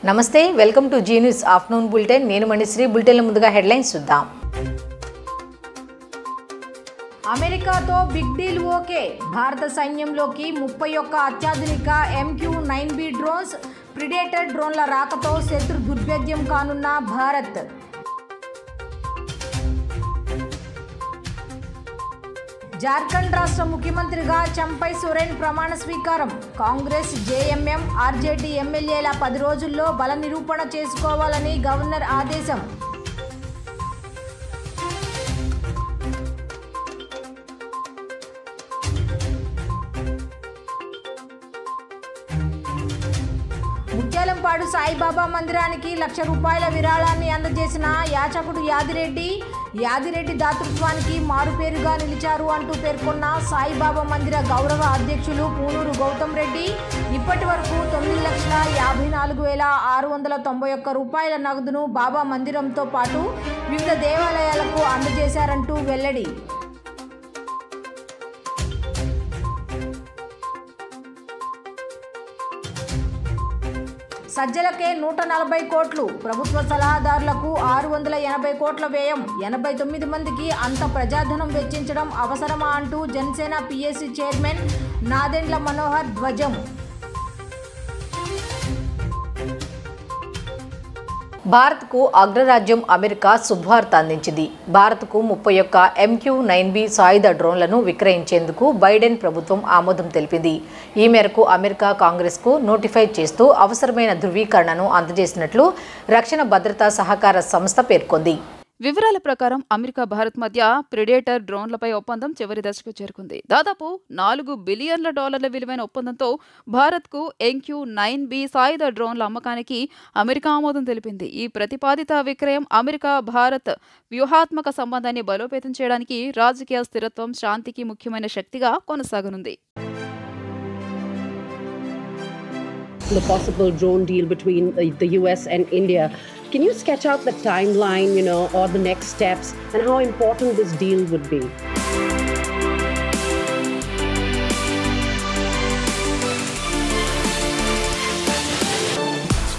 నమస్తే welcome to Zee news afternoon bulletin నేను మణిశ్రీ బులెటిన్ల ముందుగా హెడ్లైన్స్ చూద్దాం అమెరికాతో బిగ్ డీల్ ఓకే భారత సైన్యంలోకి 31 అత్యాధునిక MQ-9B డ్రోన్స్ ప్రిడేటర్ డ్రోన్ల రాకతో శత్రు దుర్భేద్యం కానున్న భారత్ జార్ఖండ్ రాష్ట్ర ముఖ్యమంత్రిగా చంపై సోరెన్ ప్రమాణ స్వీకారం కాంగ్రెస్ జేఎంఎం ఆర్జేడీ ఎమ్మెల్యేల 10 రోజుల్లో బల నిరూపణ చేసుకోవాలని గవర్నర్ ఆదేశం ముత్యాలంపాడు సాయిబాబా మందిరానికి ₹1,00,000 విరాళాన్ని అందజేసిన యాచకుడు యాదిరెడ్డి దాతృత్వానికి మారుపేరుగా నిలిచారు అంటూ పేర్కొన్న సాయిబాబా మందిర గౌరవ అధ్యక్షులు పూనూరు గౌతమ్ రెడ్డి ఇప్పటి వరకు ₹9,54,691 నగదును బాబా మందిరంతో పాటు వివిధ దేవాలయాలకు అందజేశారంటూ వెల్లడి సజ్జలకే 140 కోట్లు ప్రభుత్వ సలహాదారులకు 680 కోట్ల వ్యయం 89 మందికి అంత ప్రజాధనం వెచ్చించడం అవసరమా అంటూ జనసేన పిఎస్సి చైర్మన్ నాదెండ్ల మనోహర్ ధ్వజం భారత్కు అగ్రరాజ్యం అమెరికా శుభవార్త అందించింది. భారత్కు 31 MQ-9B సాయుధ డ్రోన్లను విక్రయించేందుకు బైడెన్ ప్రభుత్వం ఆమోదం తెలిపింది. ఈ మేరకు అమెరికా కాంగ్రెస్కు నోటిఫై చేస్తూ అవసరమైన ధృవీకరణను అందజేసినట్లు రక్షణ భద్రతా సహకార సంస్థ పేర్కొంది. వివరాల ప్రకారం అమెరికా భారత్ మధ్య ప్రిడేటర్ డ్రోన్లపై ఒప్పందం చివరి దశకు చేరుకుంది. దాదాపు $4 బిలియన్ల విలువైన ఒప్పందంతో భారత్కు MQ-9B సాయుధ డ్రోన్ల అమ్మకానికి అమెరికా ఆమోదం తెలిపింది. ఈ ప్రతిపాదిత విక్రయం అమెరికా భారత్ వ్యూహాత్మక సంబంధాన్ని బలోపేతం చేయడానికి రాజకీయ స్థిరత్వం శాంతికి ముఖ్యమైన శక్తిగా కొనసాగనుంది. The possible drone deal between the US and India. Can you sketch out the timeline, or the next steps and how important this deal would be?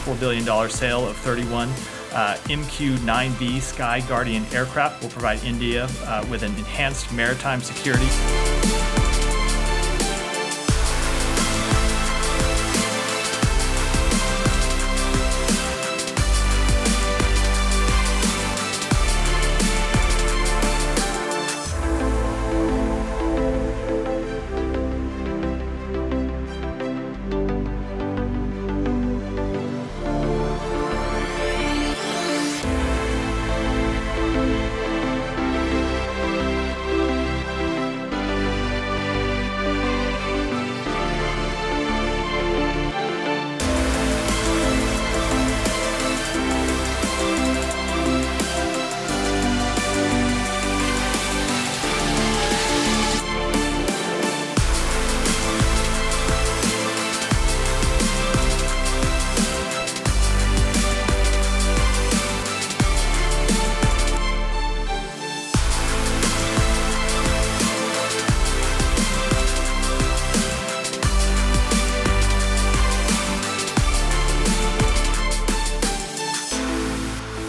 $4 billion sale of 31 MQ-9B Sky Guardian aircraft will provide India with an enhanced maritime security.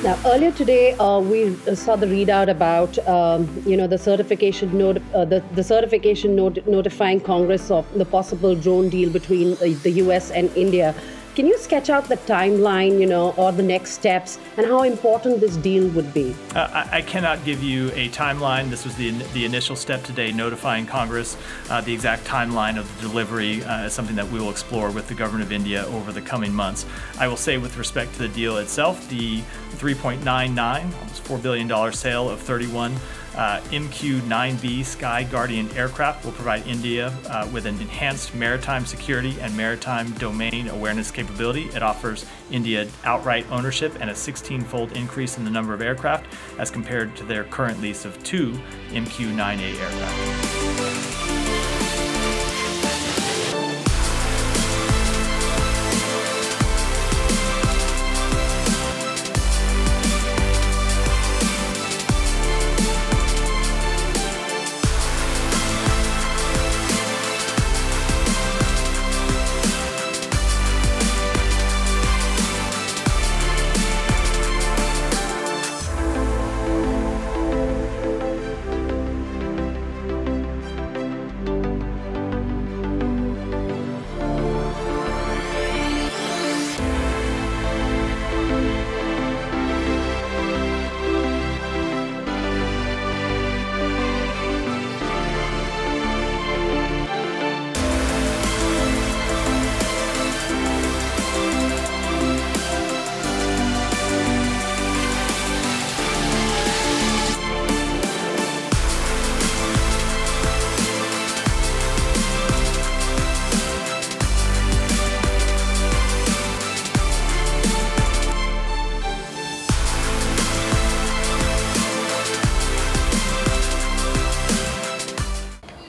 Now, earlier today, we saw the readout about, the certification notifying Congress of the possible drone deal between the US and India. Can you sketch out the timeline, or the next steps and how important this deal would be? I cannot give you a timeline. This was the initial step today, notifying Congress. The exact timeline of the delivery is something that we will explore with the government of India over the coming months. I will say with respect to the deal itself, the $3.99, almost $4 billion sale of 31 MQ-9B Sky Guardian aircraft will provide India with an enhanced maritime security and maritime domain awareness capability. It offers India outright ownership and a 16-fold increase in the number of aircraft as compared to their current lease of 2 MQ-9A aircraft.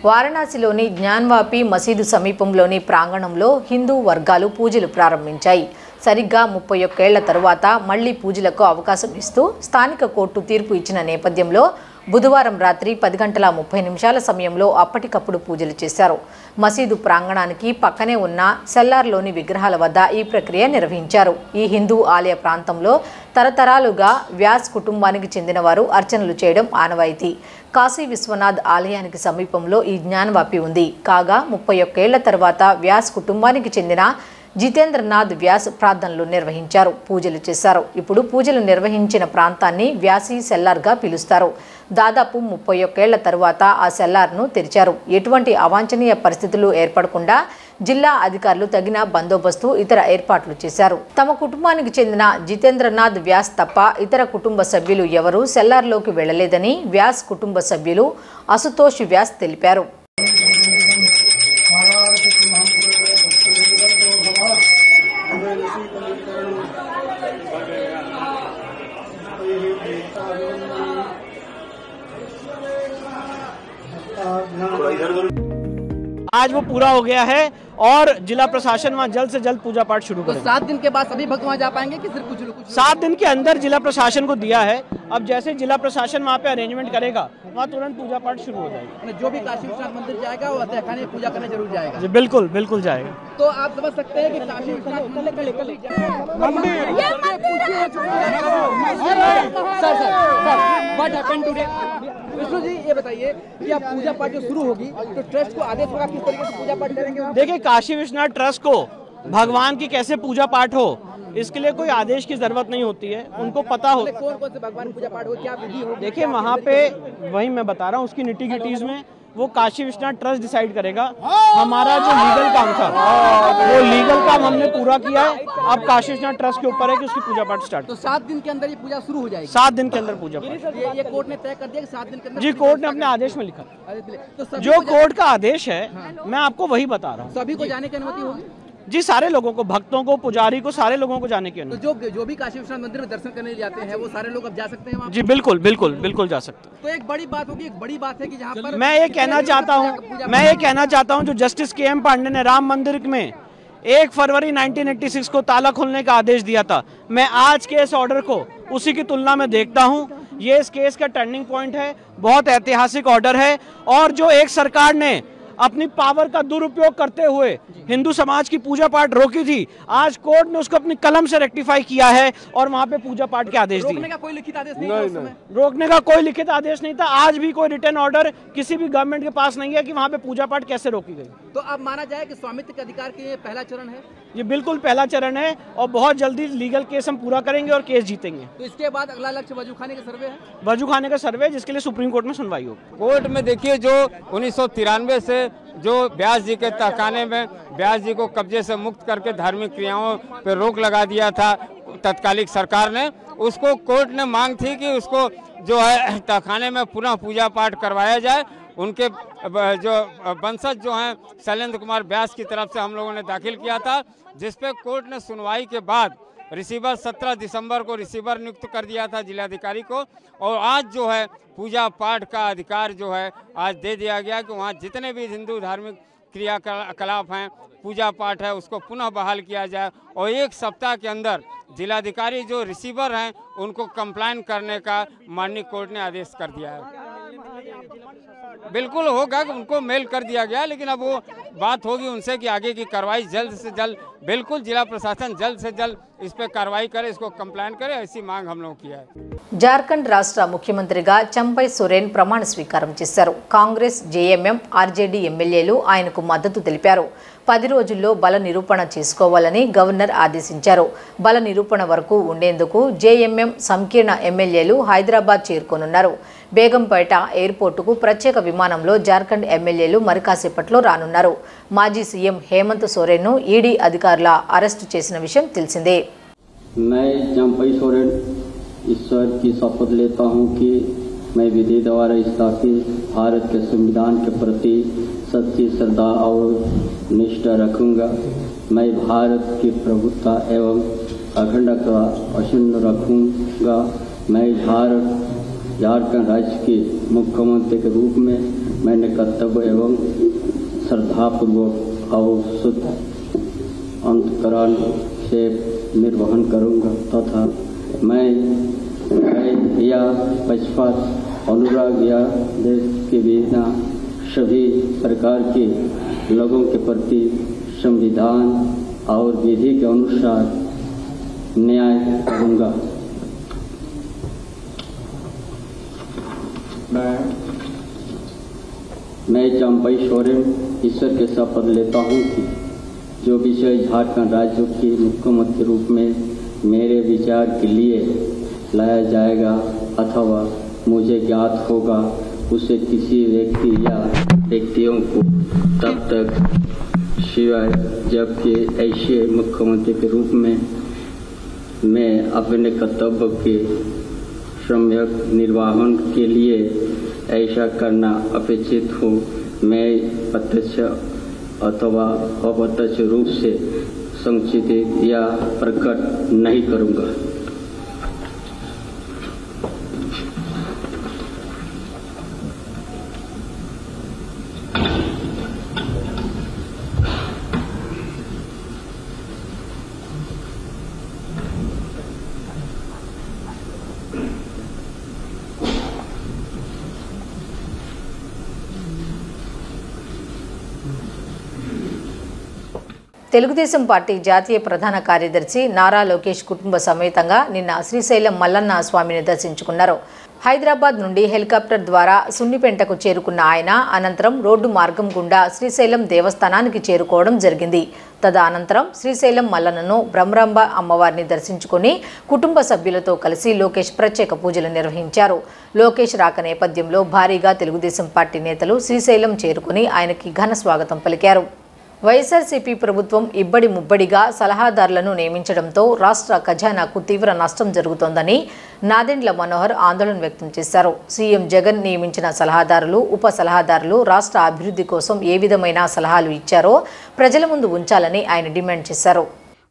వారణాసిలోని Gyanvapi మసీదు సమీపంలోని ప్రాంగణంలో హిందూ వర్గాలు పూజలు ప్రారంభించాయి. సరిగ్గా 31 ఏళ్ల తరువాత మళ్లీ పూజలకు అవకాశం ఇస్తూ స్థానిక కోర్టు తీర్పు ఇచ్చిన నేపథ్యంలో బుధవారం రాత్రి 10:30 సమయంలో అప్పటికప్పుడు పూజలు చేశారు. మసీదు ప్రాంగణానికి పక్కనే ఉన్న సెల్లార్లోని విగ్రహాల వద్ద ఈ ప్రక్రియ నిర్వహించారు. ఈ హిందూ ఆలయ ప్రాంతంలో తరతరాలుగా వ్యాస్ కుటుంబానికి చెందిన వారు అర్చనలు చేయడం ఆనవాయితీ. కాశీ విశ్వనాథ్ ఆలయానికి సమీపంలో ఈ జ్ఞానవాపి ఉంది. కాగా 31 ఏళ్ల తర్వాత వ్యాస్ కుటుంబానికి చెందిన జితేంద్రనాథ్ వ్యాస్ ప్రార్థనలు నిర్వహించారు, పూజలు చేశారు. ఇప్పుడు పూజలు నిర్వహించిన ప్రాంతాన్ని వ్యాసీ సెల్లార్గా పిలుస్తారు. దాదాపు 31 ఏళ్ల తరువాత ఆ సెల్లార్ను తెరిచారు. ఎటువంటి అవాంఛనీయ పరిస్థితులు ఏర్పడకుండా జిల్లా అధికారులు తగిన బందోబస్తు, ఇతర ఏర్పాట్లు చేశారు. తమ కుటుంబానికి చెందిన జితేంద్రనాథ్ వ్యాస్ తప్ప ఇతర కుటుంబ సభ్యులు ఎవరూ సెల్లార్లోకి వెళ్లలేదని వ్యాస్ కుటుంబ సభ్యులు అశుతోష్ వ్యాస్ తెలిపారు. आज वो पूरा हो गया है और जिला प्रशासन वहाँ जल्द से जल्द पूजा पाठ शुरू करेगा। 7 दिन के बाद सभी भक्त वहाँ जा पाएंगे कि सिर्फ कुछ लोग? 7 दिन के अंदर जिला प्रशासन को दिया है। अब जैसे जिला प्रशासन वहाँ पे अरेंजमेंट करेगा वहाँ तुरंत पूजा पाठ शुरू हो जाएगा। जो भी काशी विश्वनाथ मंदिर जाएगा वो तहखाने में पूजा करने जरूर जाएगा। जी बिल्कुल बिल्कुल जाएगा। तो आप समझ सकते हैं कि काशी विश्वनाथ मंदिर what happened today? Vishnu ji ये बताइए कि आप पूजा पाठ जो शुरू होगी तो ट्रस्ट को आदेश होगा किस तरीके से पूजा पाठ करेंगे? देखिए काशी विश्वनाथ ट्रस्ट को भगवान की कैसे पूजा पाठ हो इसके लिए कोई आदेश की जरूरत नहीं होती है, उनको पता हो कौन कौन से भगवान पूजा पाठ हो, क्या विधि हो। देखिए वहाँ पे वही मैं बता रहा हूँ, उसकी निटी-गिटीज में वो काशी विश्वनाथ ट्रस्ट डिसाइड करेगा। हमारा जो लीगल काम था वो लीगल काम हमने पूरा किया है। अब काशी विश्वनाथ ट्रस्ट के ऊपर है कि उसकी पूजा पाठ स्टार्ट। तो 7 दिन के अंदर ये पूजा शुरू हो जाएगी? 7 दिन के अंदर पूजा पाठ। ये कोर्ट ने तय कर दिया कि 7 दिन के अंदर? जी कोर्ट ने अपने आदेश में लिखा। तो जो कोर्ट का आदेश है मैं आपको वही बता रहा हूँ। सभी को जाने की अनुमति होगी? जी सारे लोगों को, भक्तों को, पुजारी को, सारे लोगों को जाने की अनुमति। तो जो भी काशी विश्वनाथ मंदिर में दर्शन करने जाते हैं वो सारे लोग अब जा सकते हैं वहाँ? जी बिल्कुल बिल्कुल बिल्कुल जा सकते हैं। तो एक बड़ी बात होगी, एक बड़ी बात है कि जहाँ पर मैं ये कहना चाहता हूँ जो जस्टिस KM पांडे ने राम मंदिर में 1 फरवरी 1986 को ताला खोलने का आदेश दिया था, मैं आज के इस ऑर्डर को उसी की तुलना में देखता हूँ। ये इस केस का टर्निंग पॉइंट है, बहुत ऐतिहासिक ऑर्डर है। और जो एक सरकार ने अपनी पावर का दुरुपयोग करते हुए हिंदू समाज की पूजा पाठ रोकी थी, आज कोर्ट ने उसको अपनी कलम से रेक्टिफाई किया है और वहाँ पे पूजा पाठ के आदेश दिए। रोकने का कोई लिखित आदेश नहीं था उस समय? रोकने का कोई लिखित आदेश नहीं था। आज भी कोई रिटर्न ऑर्डर किसी भी गवर्नमेंट के पास नहीं है कि वहाँ पे पूजा पाठ कैसे रोकी गई। तो अब माना जाए कि स्वामित्व के अधिकार के ये पहला चरण है? ये बिल्कुल पहला चरण है और बहुत जल्दी लीगल केस हम पूरा करेंगे और केस जीतेंगे। तो इसके बाद अगला लक्ष्य वजू खाने का सर्वे है? वजू खाने का सर्वे जिसके लिए सुप्रीम कोर्ट में सुनवाई होगी। कोर्ट में देखिए जो 1993 से जो व्यास जी के तहखाने में व्यास जी को कब्जे से मुक्त करके धार्मिक क्रियाओं पर रोक लगा दिया था तत्कालिक सरकार ने, उसको कोर्ट ने मांग थी कि उसको जो है तहखाने में पुनः पूजा पाठ करवाया जाए। उनके जो वंशज जो हैं शैलेंद्र कुमार व्यास की तरफ से हम लोगों ने दाखिल किया था, जिस पे कोर्ट ने सुनवाई के बाद रिसीवर 17 दिसंबर को रिसीवर नियुक्त कर दिया था जिलाधिकारी को, और आज जो है पूजा पाठ का अधिकार जो है आज दे दिया गया कि वहाँ जितने भी हिंदू धार्मिक क्रियाकलाप हैं, पूजा पाठ है, उसको पुनः बहाल किया जाए। और 1 सप्ताह के अंदर जिलाधिकारी जो रिसीवर हैं उनको कंप्लाइन करने का माननीय कोर्ट ने आदेश कर दिया है। बिल्कुल होगा कि उनको मेल कर दिया गया, लेकिन अब वो बात होगी उनसे कि आगे की कार्रवाई जल्द से जल्द, बिल्कुल जिला प्रशासन जल्द से जल्द इस पे कार्रवाई करे, इसको कंप्लाइन करे, ऐसी मांग हम लोगों की है। జార్ఖండ్ రాష్ట్ర ముఖ్యమంత్రిగా చంపై సోరెన్ ప్రమాణ స్వీకారం చేశారు. కాంగ్రెస్, JMM, RJD ఎమ్మెల్యేలు ఆయనకు మద్దతు తెలిపారు. 10 రోజుల్లో బల నిరూపణ చేసుకోవాలని గవర్నర్ ఆదేశించారు. బల నిరూపణ వరకు ఉండేందుకు JMM సంకీర్ణ ఎమ్మెల్యేలు హైదరాబాద్ చేరుకోనున్నారు. బేగంపేట ఎయిర్పోర్టుకు ప్రత్యేక విమానంలో జార్ఖండ్ ఎమ్మెల్యేలు మరికాసేపట్లో రానున్నారు. మాజీ సీఎం హేమంత్ సోరెన్ను ఈడీ అధికారుల అరెస్టు చేసిన విషయం తెలిసిందే. ईश्वर की शपथ लेता हूं कि मैं विधि द्वारा स्थापित भारत के संविधान के प्रति सच्ची श्रद्धा और निष्ठा रखूंगा। मैं भारत की प्रभुत्व एवं अखंडता अक्षुण्ण रखूंगा। मैं भारत झारखंड राज्य के मुख्यमंत्री के रूप में मैंने कर्तव्य एवं श्रद्धापूर्वक और शुद्ध अंतकरण से निर्वहन करूंगा तथा मैं या पक्षपात अनुराग या देश के बिना सभी प्रकार के लोगों के प्रति संविधान और विधि के अनुसार न्याय करूंगा। मैं चंपई सोरेन ईश्वर के शपथ लेता हूं कि जो विषय झारखंड राज्य के मुख्यमंत्री के रूप में मेरे विचार के लिए लाया जाएगा अथवा मुझे ज्ञात होगा उसे किसी व्यक्ति या व्यक्तियों को तब तक सिवाय जबकि ऐसे मुख्यमंत्री के रूप में मैं अपने कर्तव्य के सम्यक निर्वहन के लिए ऐसा करना अपेक्षित हो मैं प्रत्यक्ष अथवा अप्रत्यक्ष रूप से संचित या प्रकट नहीं करूंगा। తెలుగుదేశం పార్టీ జాతీయ ప్రధాన కార్యదర్శి నారా లోకేష్ కుటుంబ సమేతంగా నిన్న శ్రీశైలం మల్లన్న స్వామిని దర్శించుకున్నారు. హైదరాబాద్ నుండి హెలికాప్టర్ ద్వారా సున్నిపెంటకు చేరుకున్న ఆయన అనంతరం రోడ్డు మార్గం గుండా శ్రీశైలం దేవస్థానానికి చేరుకోవడం జరిగింది. తదనంతరం శ్రీశైలం మల్లన్నను బ్రహ్మరాంబ అమ్మవారిని దర్శించుకుని కుటుంబ సభ్యులతో కలిసి లోకేష్ ప్రత్యేక పూజలు నిర్వహించారు. లోకేష్ రాక నేపథ్యంలో భారీగా తెలుగుదేశం పార్టీ నేతలు శ్రీశైలం చేరుకుని ఆయనకి ఘన స్వాగతం పలికారు. వైఎస్ఆర్సీపీ ప్రభుత్వం ఇబ్బడి ముబ్బడిగా సలహాదారులను నియమించడంతో రాష్ట్ర ఖజానాకు తీవ్ర నష్టం జరుగుతోందని నాదెండ్ల మనోహర్ ఆందోళన వ్యక్తం చేశారు. సీఎం జగన్ నియమించిన సలహాదారులు, ఉప సలహాదారులు రాష్ట్ర అభివృద్ధి కోసం ఏ విధమైన సలహాలు ఇచ్చారో ప్రజల ముందు ఉంచాలని ఆయన డిమాండ్ చేశారు.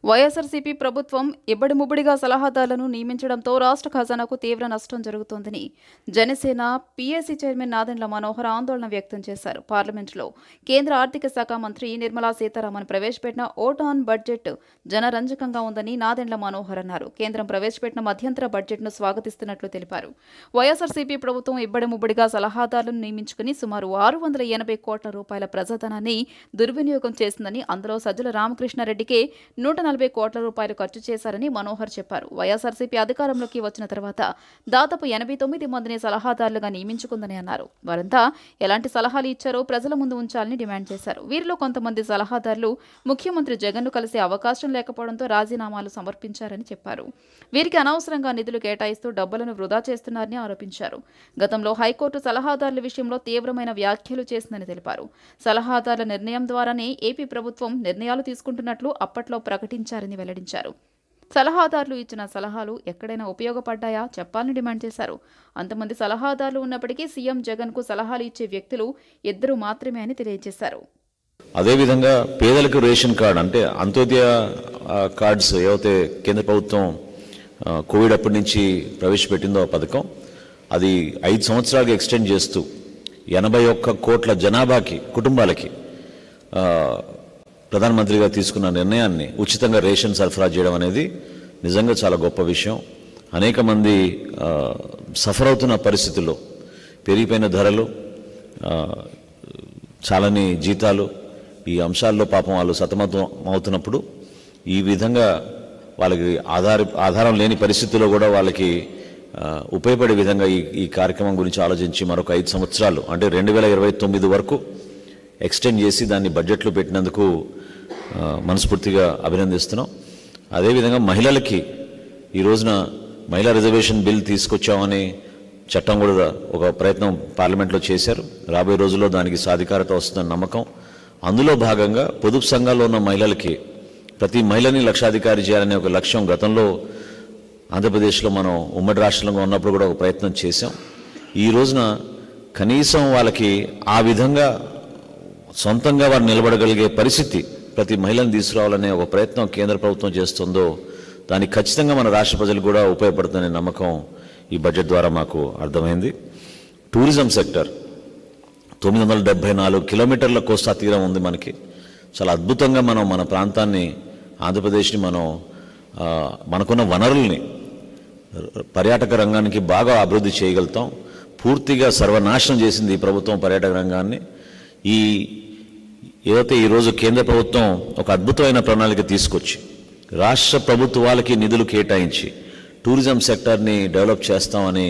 వైఎస్ఆర్సీపీ ప్రభుత్వం ఇబ్బడి ముబ్బడిగా సలహాదారులను నియమించడంతో రాష్ట్ర ఖజానాకు తీవ్ర నష్టం జరుగుతోందని జనసేన పీఏసీ చైర్మన్ నాదెండ్ల మనోహర్ ఆందోళన వ్యక్తం చేశారు. పార్లమెంటులో కేంద్ర ఆర్థిక శాఖ మంత్రి నిర్మలా సీతారామన్ ప్రవేశపెట్టిన ఓట్ ఆన్ బడ్జెట్ జనరంజకంగా ఉందని నాదెండ్ల మనోహర్ అన్నారు. కేంద్రం ప్రవేశపెట్టిన మధ్యంతర బడ్జెట్ను స్వాగతిస్తున్నట్లు తెలిపారు. వైఎస్ఆర్సీపీ ప్రభుత్వం ఇబ్బడి ముబ్బడిగా సలహాదారులను నియమించుకుని సుమారు 680 కోట్ల రూపాయల ప్రజాధనాన్ని దుర్వినియోగం చేసిందని, అందులో సజ్జల రామకృష్ణారెడ్డికే 140 కోట్ల రూపాయలు ఖర్చు చేశారని మనోహర్ చెప్పారు. వైఎస్ఆర్సీపీ అధికారంలోకి వచ్చిన తర్వాత దాదాపు 89 మందిని సలహాదారులుగా నియమించుకుందని అన్నారు. వారంతా ఎలాంటి సలహాలు ఇచ్చారో ప్రజల ముందు ఉంచాలని డిమాండ్ చేశారు. వీరిలో కొంతమంది సలహాదారులు ముఖ్యమంత్రి జగన్ను కలిసే అవకాశం లేకపోవడంతో రాజీనామాలు సమర్పించారని చెప్పారు. వీరికి అనవసరంగా నిధులు కేటాయిస్తూ డబ్బులను వృధా చేస్తున్నారని ఆరోపించారు. గతంలో హైకోర్టు సలహాదారుల విషయంలో తీవ్రమైన వ్యాఖ్యలు చేసిందని తెలిపారు. సలహాదారుల నిర్ణయం ద్వారానే ఏపీ ప్రభుత్వం నిర్ణయాలు తీసుకుంటున్నట్లు అప్పట్లో ప్రకటించారని వెల్లడించారు. సలహాదారులు ఇచ్చిన సలహాలు ఎక్కడైనా ఉపయోగపడ్డాయా చెప్పాలని డిమాండ్ చేశారు. అంతమంది సలహాదారులు ఉన్నప్పటికీ సీఎం జగన్కు సలహాలు ఇచ్చే వ్యక్తులు 2 మాత్రమే అని తెలియజేశారు. అదేవిధంగా పేదలకు రేషన్ కార్డు అంటే అంత్యోదయ కార్డ్స్ ఏవైతే కేంద్ర ప్రభుత్వం కోవిడ్ అప్పటి నుంచి ప్రవేశపెట్టిందో ఆ పథకం అది 5 సంవత్సరాలుగా ఎక్స్టెండ్ చేస్తూ 81 కోట్ల జనాభాకి కుటుంబాలకి ప్రధానమంత్రిగా తీసుకున్న నిర్ణయాన్ని ఉచితంగా రేషన్ సరఫరా చేయడం అనేది నిజంగా చాలా గొప్ప విషయం. అనేక మంది సఫర్ అవుతున్న పరిస్థితుల్లో పెరిగిపోయిన ధరలు, చాలని జీతాలు, ఈ అంశాల్లో పాపం వాళ్ళు సతమతం అవుతున్నప్పుడు ఈ విధంగా వాళ్ళకి ఆధారం లేని పరిస్థితుల్లో కూడా వాళ్ళకి ఉపయోగపడే విధంగా ఈ కార్యక్రమం గురించి ఆలోచించి మరొక 5 సంవత్సరాలు అంటే 2029 వరకు ఎక్స్టెండ్ చేసి దాన్ని బడ్జెట్లో పెట్టినందుకు మనస్ఫూర్తిగా అభినందిస్తున్నాం. అదేవిధంగా మహిళలకి ఈ రోజున మహిళా రిజర్వేషన్ బిల్ తీసుకొచ్చామని చట్టం కూడా ఒక ప్రయత్నం పార్లమెంట్లో చేశారు. రాబోయే రోజుల్లో దానికి సాధికారత వస్తుందని నమ్మకం. అందులో భాగంగా పొదుపు సంఘాల్లో ఉన్న మహిళలకి ప్రతి మహిళని లక్షాధికారి చేయాలనే ఒక లక్ష్యం గతంలో ఆంధ్రప్రదేశ్లో మనం ఉమ్మడి రాష్ట్రంలో ఉన్నప్పుడు కూడా ఒక ప్రయత్నం చేశాం. ఈ రోజున కనీసం వాళ్ళకి ఆ విధంగా సొంతంగా వారు నిలబడగలిగే పరిస్థితి ప్రతి మహిళను తీసుకురావాలనే ఒక ప్రయత్నం కేంద్ర ప్రభుత్వం చేస్తుందో దానికి ఖచ్చితంగా మన రాష్ట్ర ప్రజలు కూడా ఉపయోగపడుతుందనే నమ్మకం ఈ బడ్జెట్ ద్వారా మాకు అర్థమైంది. టూరిజం సెక్టర్ 974 కిలోమీటర్ల కోస్తా తీరం ఉంది మనకి. చాలా అద్భుతంగా మనం మన ప్రాంతాన్ని, ఆంధ్రప్రదేశ్ని మనకున్న వనరుల్ని పర్యాటక రంగానికి బాగా అభివృద్ధి చేయగలుగుతాం. పూర్తిగా సర్వనాశనం చేసింది ఈ ప్రభుత్వం పర్యాటక రంగాన్ని. ఏదైతే ఈరోజు కేంద్ర ప్రభుత్వం ఒక అద్భుతమైన ప్రణాళిక తీసుకొచ్చి రాష్ట్ర ప్రభుత్వాలకి నిధులు కేటాయించి టూరిజం సెక్టర్ని డెవలప్ చేస్తామని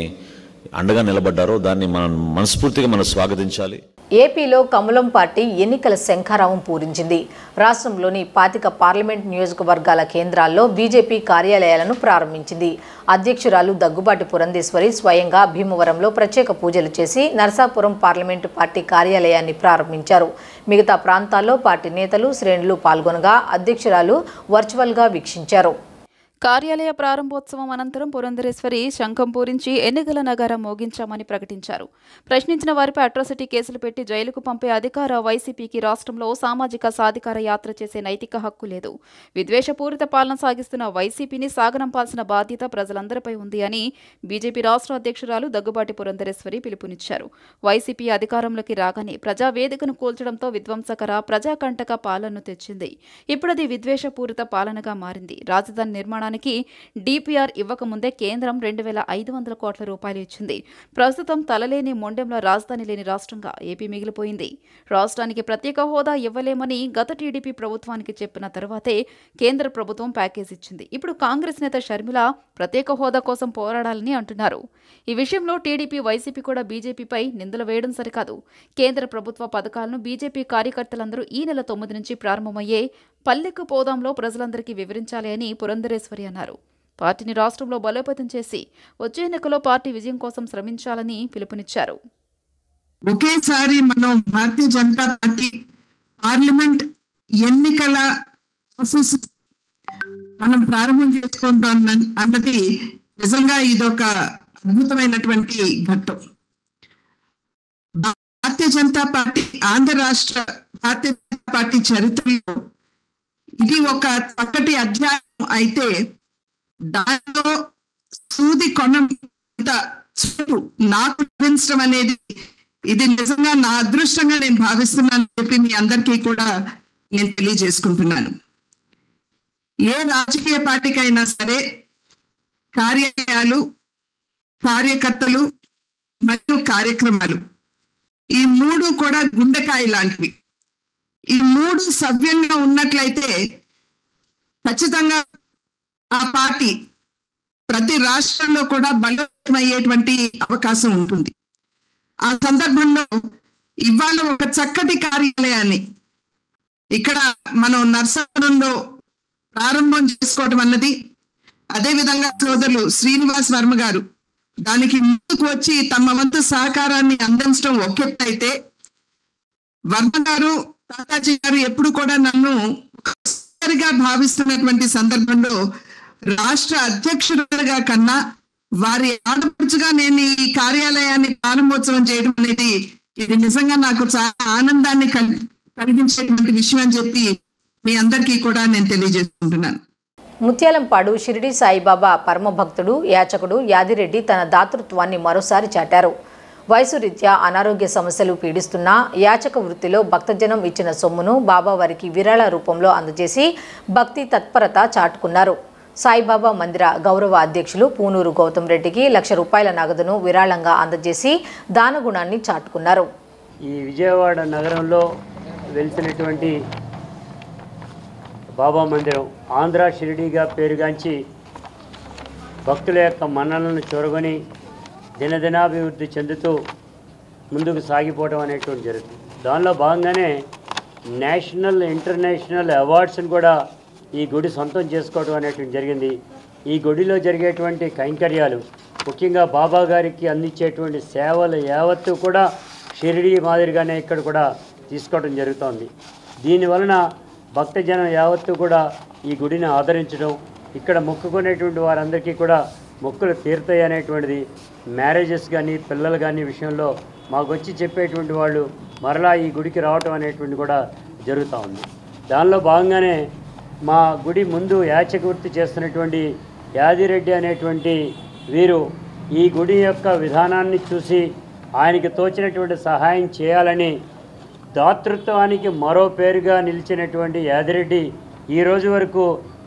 అండగా నిలబడ్డారో దాన్ని మనం మనస్ఫూర్తిగా స్వాగతించాలి. ఏపీలో కమలం పార్టీ ఎన్నికల శంఖారావం పూరించింది. రాష్ట్రంలోని 25 పార్లమెంట్ నియోజకవర్గాల కేంద్రాల్లో బీజేపీ కార్యాలయాలను ప్రారంభించింది. అధ్యక్షురాలు దగ్గుబాటి పురంధేశ్వరి స్వయంగా భీమవరంలో ప్రత్యేక పూజలు చేసి నరసాపురం పార్లమెంటు పార్టీ కార్యాలయాన్ని ప్రారంభించారు. మిగతా ప్రాంతాల్లో పార్టీ నేతలు, శ్రేణులు పాల్గొనగా అధ్యక్షురాలు వర్చువల్గా వీక్షించారు. కార్యాలయ ప్రారంభోత్సవం అనంతరం పురంధరేశ్వరి శంఖం పూరించి ఎన్నికల నగారం మోగించామని ప్రకటించారు. ప్రశ్నించిన వారిపై అట్రాసిటీ కేసులు పెట్టి జైలుకు పంపే అధికార వైసీపీకి రాష్ట్రంలో సామాజిక సాధికార యాత్ర చేసే నైతిక హక్కు లేదు. విద్వేషపూరిత పాలన సాగిస్తున్న వైసీపీని సాగనంపాల్సిన బాధ్యత ప్రజలందరిపై ఉంది అని బీజేపీ రాష్ట్ర అధ్యక్షురాలు దగ్గుబాటి పురంధరేశ్వరి పిలుపునిచ్చారు. వైసీపీ అధికారంలోకి రాగానే ప్రజావేదికను కూల్చడంతో విధ్వంసకర ప్రజాకంటక పాలనను తెచ్చింది. ఇప్పుడది విద్వేషపూరిత పాలనగా మారింది. రాజధాని నిర్మాణానికి డిపిఆర్ ఇవ్వకముందే కేంద్రం 2,500 కోట్ల రూపాయలు ఇచ్చింది. ప్రస్తుతం తలలేని మొండెంలో రాజధాని లేని రాష్ట్రంగా ఏపీ మిగిలిపోయింది. రాష్ట్రానికి ప్రత్యేక హోదా ఇవ్వలేమని గత టీడీపీ ప్రభుత్వానికి చెప్పిన తర్వాతే కేంద్ర ప్రభుత్వం ప్యాకేజ్ ఇచ్చింది. ఇప్పుడు కాంగ్రెస్ నేత షర్మిల ప్రత్యేక హోదా కోసం పోరాడాలని అంటున్నారు. ఈ విషయంలో టీడీపీ, వైసీపీ కూడా బీజేపీపై నిందలు వేయడం సరికాదు. కేంద్ర ప్రభుత్వ పథకాలను బీజేపీ కార్యకర్తలందరూ ఈ నెల 9 నుంచి ప్రారంభమయ్యే పల్లెకు పోదాంలో ప్రజలందరికీ వివరించాలి అని పురంధరేశ్వరి అన్నారు. పార్టీని రాష్ట్రంలో బలోపేతం చేసి వచ్చే ఎన్నికల్లో పార్టీ విజయం కోసం శ్రమించాలని పిలుపునిచ్చారు. ఒకేసారి మనం భారతీయ జనతా పార్టీ పార్లమెంట్ ఎన్నికల ప్రాసెస్ మనం ప్రారంభం చేసుకుంటాం అన్నది నిజంగా ఇదొక అద్భుతమైనటువంటి ఘట్టం. భారతీయ జనతా పార్టీ ఆంధ్ర రాష్ట్ర భారతీయ జనతా పార్టీ చరిత్రలో ఇది ఒక చక్కటి అధ్యాయం అయితే దానిలో సూది కొన నాకు లభించడం అనేది ఇది నిజంగా నా అదృష్టంగా నేను భావిస్తున్నాను చెప్పి మీ అందరికీ కూడా నేను తెలియజేసుకుంటున్నాను. ఏ రాజకీయ పార్టీకైనా సరే కార్యాలయాలు, కార్యకర్తలు మరియు కార్యక్రమాలు ఈ 3 కూడా గుండెకాయ లాంటివి. ఈ 3 సవ్యంగా ఉన్నట్లయితే ఖచ్చితంగా ఆ పార్టీ ప్రతి రాష్ట్రంలో కూడా బలమయ్యేటువంటి అవకాశం ఉంటుంది. ఆ సందర్భంలో ఇవాళ ఒక చక్కటి కార్యాలయాన్ని ఇక్కడ మనం నర్సాపురంలో ప్రారంభం చేసుకోవడం అన్నది, అదేవిధంగా సోదరులు శ్రీనివాస్ వర్మ గారు దానికి ముందుకు వచ్చి తమ వంతు సహకారాన్ని అందించడం ఒకెత్తైతే, వర్మ గారు, తాతాజీ గారు ఎప్పుడు కూడా నన్ను ఒకసారిగా భావిస్తున్నటువంటి సందర్భంలో రాష్ట్ర అధ్యక్షుడిగా కన్నా వారి ఆడపడుచుగా నేను ఈ కార్యాలయాన్ని ప్రారంభోత్సవం చేయడం అనేది ఇది నిజంగా నాకు చాలా ఆనందాన్ని కలిగించేటువంటి విషయం అని చెప్పి మీ అందరికీ కూడా నేను తెలియజేసుకుంటున్నాను. ముత్యాలంపాడు షిరిడి సాయిబాబా పరమభక్తుడు, యాచకుడు యాదిరెడ్డి తన దాతృత్వాన్ని మరోసారి చాటారు. వయసు రీత్యా అనారోగ్య సమస్యలు పీడిస్తున్న యాచక వృత్తిలో భక్తజనం ఇచ్చిన సొమ్మును బాబా వారికి విరాళ రూపంలో అందజేసి భక్తి తత్పరత చాటుకున్నారు. సాయిబాబా మందిర గౌరవ అధ్యక్షులు పూనూరు గౌతమ్ రెడ్డికి ₹1,00,000 నగదును విరాళంగా అందజేసి దానగుణాన్ని చాటుకున్నారు. ఈ విజయవాడ నగరంలో వెలిసినటువంటి బాబా మందిరం ఆంధ్ర షిరిడీగా పేరుగాంచి భక్తుల యొక్క మన్ననలను చూరగొని దినదినాభివృద్ధి చెందుతూ ముందుకు సాగిపోవడం అనేటువంటి జరుగుతుంది. దానిలో భాగంగానే నేషనల్, ఇంటర్నేషనల్ అవార్డ్స్ని కూడా ఈ గుడి సొంతం చేసుకోవడం అనేటువంటి జరిగింది. ఈ గుడిలో జరిగేటువంటి కైంకర్యాలు, ముఖ్యంగా బాబా గారికి అందించేటువంటి సేవలు యావత్తు కూడా షిరిడీ మాదిరిగానే ఇక్కడ కూడా తీసుకోవడం జరుగుతోంది. దీనివలన భక్తజనం యావత్తు కూడా ఈ గుడిని ఆదరించడం, ఇక్కడ మొక్కుకునేటువంటి వారందరికీ కూడా మొక్కులు తీరుతాయి అనేటువంటిది, మ్యారేజెస్ కానీ పిల్లలు కానీ విషయంలో మాకు వచ్చి చెప్పేటువంటి వాళ్ళు మరలా ఈ గుడికి రావటం అనేటువంటి కూడా జరుగుతూ ఉంది. దానిలో భాగంగానే మా గుడి ముందు యాచక వృత్తి చేస్తున్నటువంటి యాదిరెడ్డి అనేటువంటి వీరు ఈ గుడి యొక్క విధానాన్ని చూసి ఆయనకి తోచినటువంటి సహాయం చేయాలని దాతృత్వానికి మరో పేరుగా నిలిచినటువంటి యాదిరెడ్డి ఈ రోజు వరకు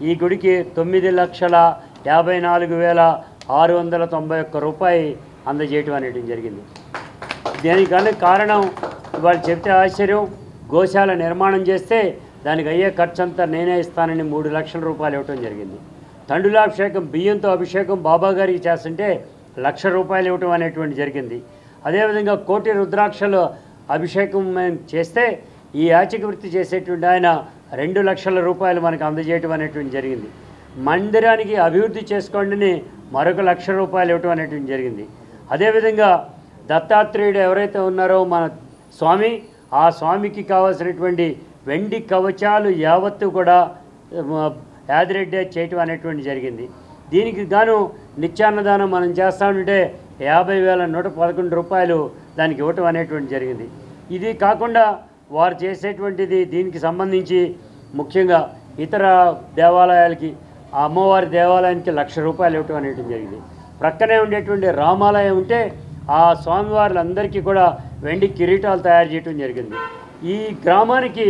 ఈ గుడికి 9,54,691 రూపాయి అందజేయటం అనేది జరిగింది. దీనికి కారణం వాళ్ళు చెప్తే ఆశ్చర్యం, గోశాల నిర్మాణం చేస్తే దానికి అయ్యే ఖర్చు అంతా నేనే ఇస్తానని 3 లక్షల రూపాయలు ఇవ్వటం జరిగింది. తండులాభిషేకం బియ్యంతో అభిషేకం బాబా గారికి చేస్తుంటే 1,00,000 రూపాయలు ఇవ్వటం అనేటువంటి జరిగింది. అదేవిధంగా 1 కోటి రుద్రాక్షలు అభిషేకం మేము చేస్తే ఈ యాచక వృత్తి చేసేటువంటి ఆయన 2 లక్షల రూపాయలు మనకు అందజేయటం అనేటువంటి జరిగింది. మందిరానికి అభివృద్ధి చేసుకోండి మరొక 1,00,000 రూపాయలు ఇవ్వటం అనేటువంటి జరిగింది. అదేవిధంగా దత్తాత్రేయుడు ఎవరైతే ఉన్నారో మన స్వామి, ఆ స్వామికి కావాల్సినటువంటి వెండి కవచాలు యావత్తు కూడా యాదిరెడ్డి చేయటం అనేటువంటి జరిగింది. దీనికి గాను నిత్యాన్నదానం మనం చేస్తూ ఉంటే 50,111 రూపాయలు దానికి ఇవ్వటం అనేటువంటి జరిగింది. ఇది కాకుండా వారు చేసేటువంటిది దీనికి సంబంధించి ముఖ్యంగా ఇతర దేవాలయాలకి, ఆ అమ్మవారి దేవాలయానికి 1,00,000 రూపాయలు ఇవ్వటం అనేటువంటి జరిగింది. ప్రక్కనే ఉండేటువంటి రామాలయం ఉంటే ఆ స్వామివార్లందరికీ కూడా వెండి కిరీటాలు తయారు చేయటం జరిగింది. ఈ గ్రామానికి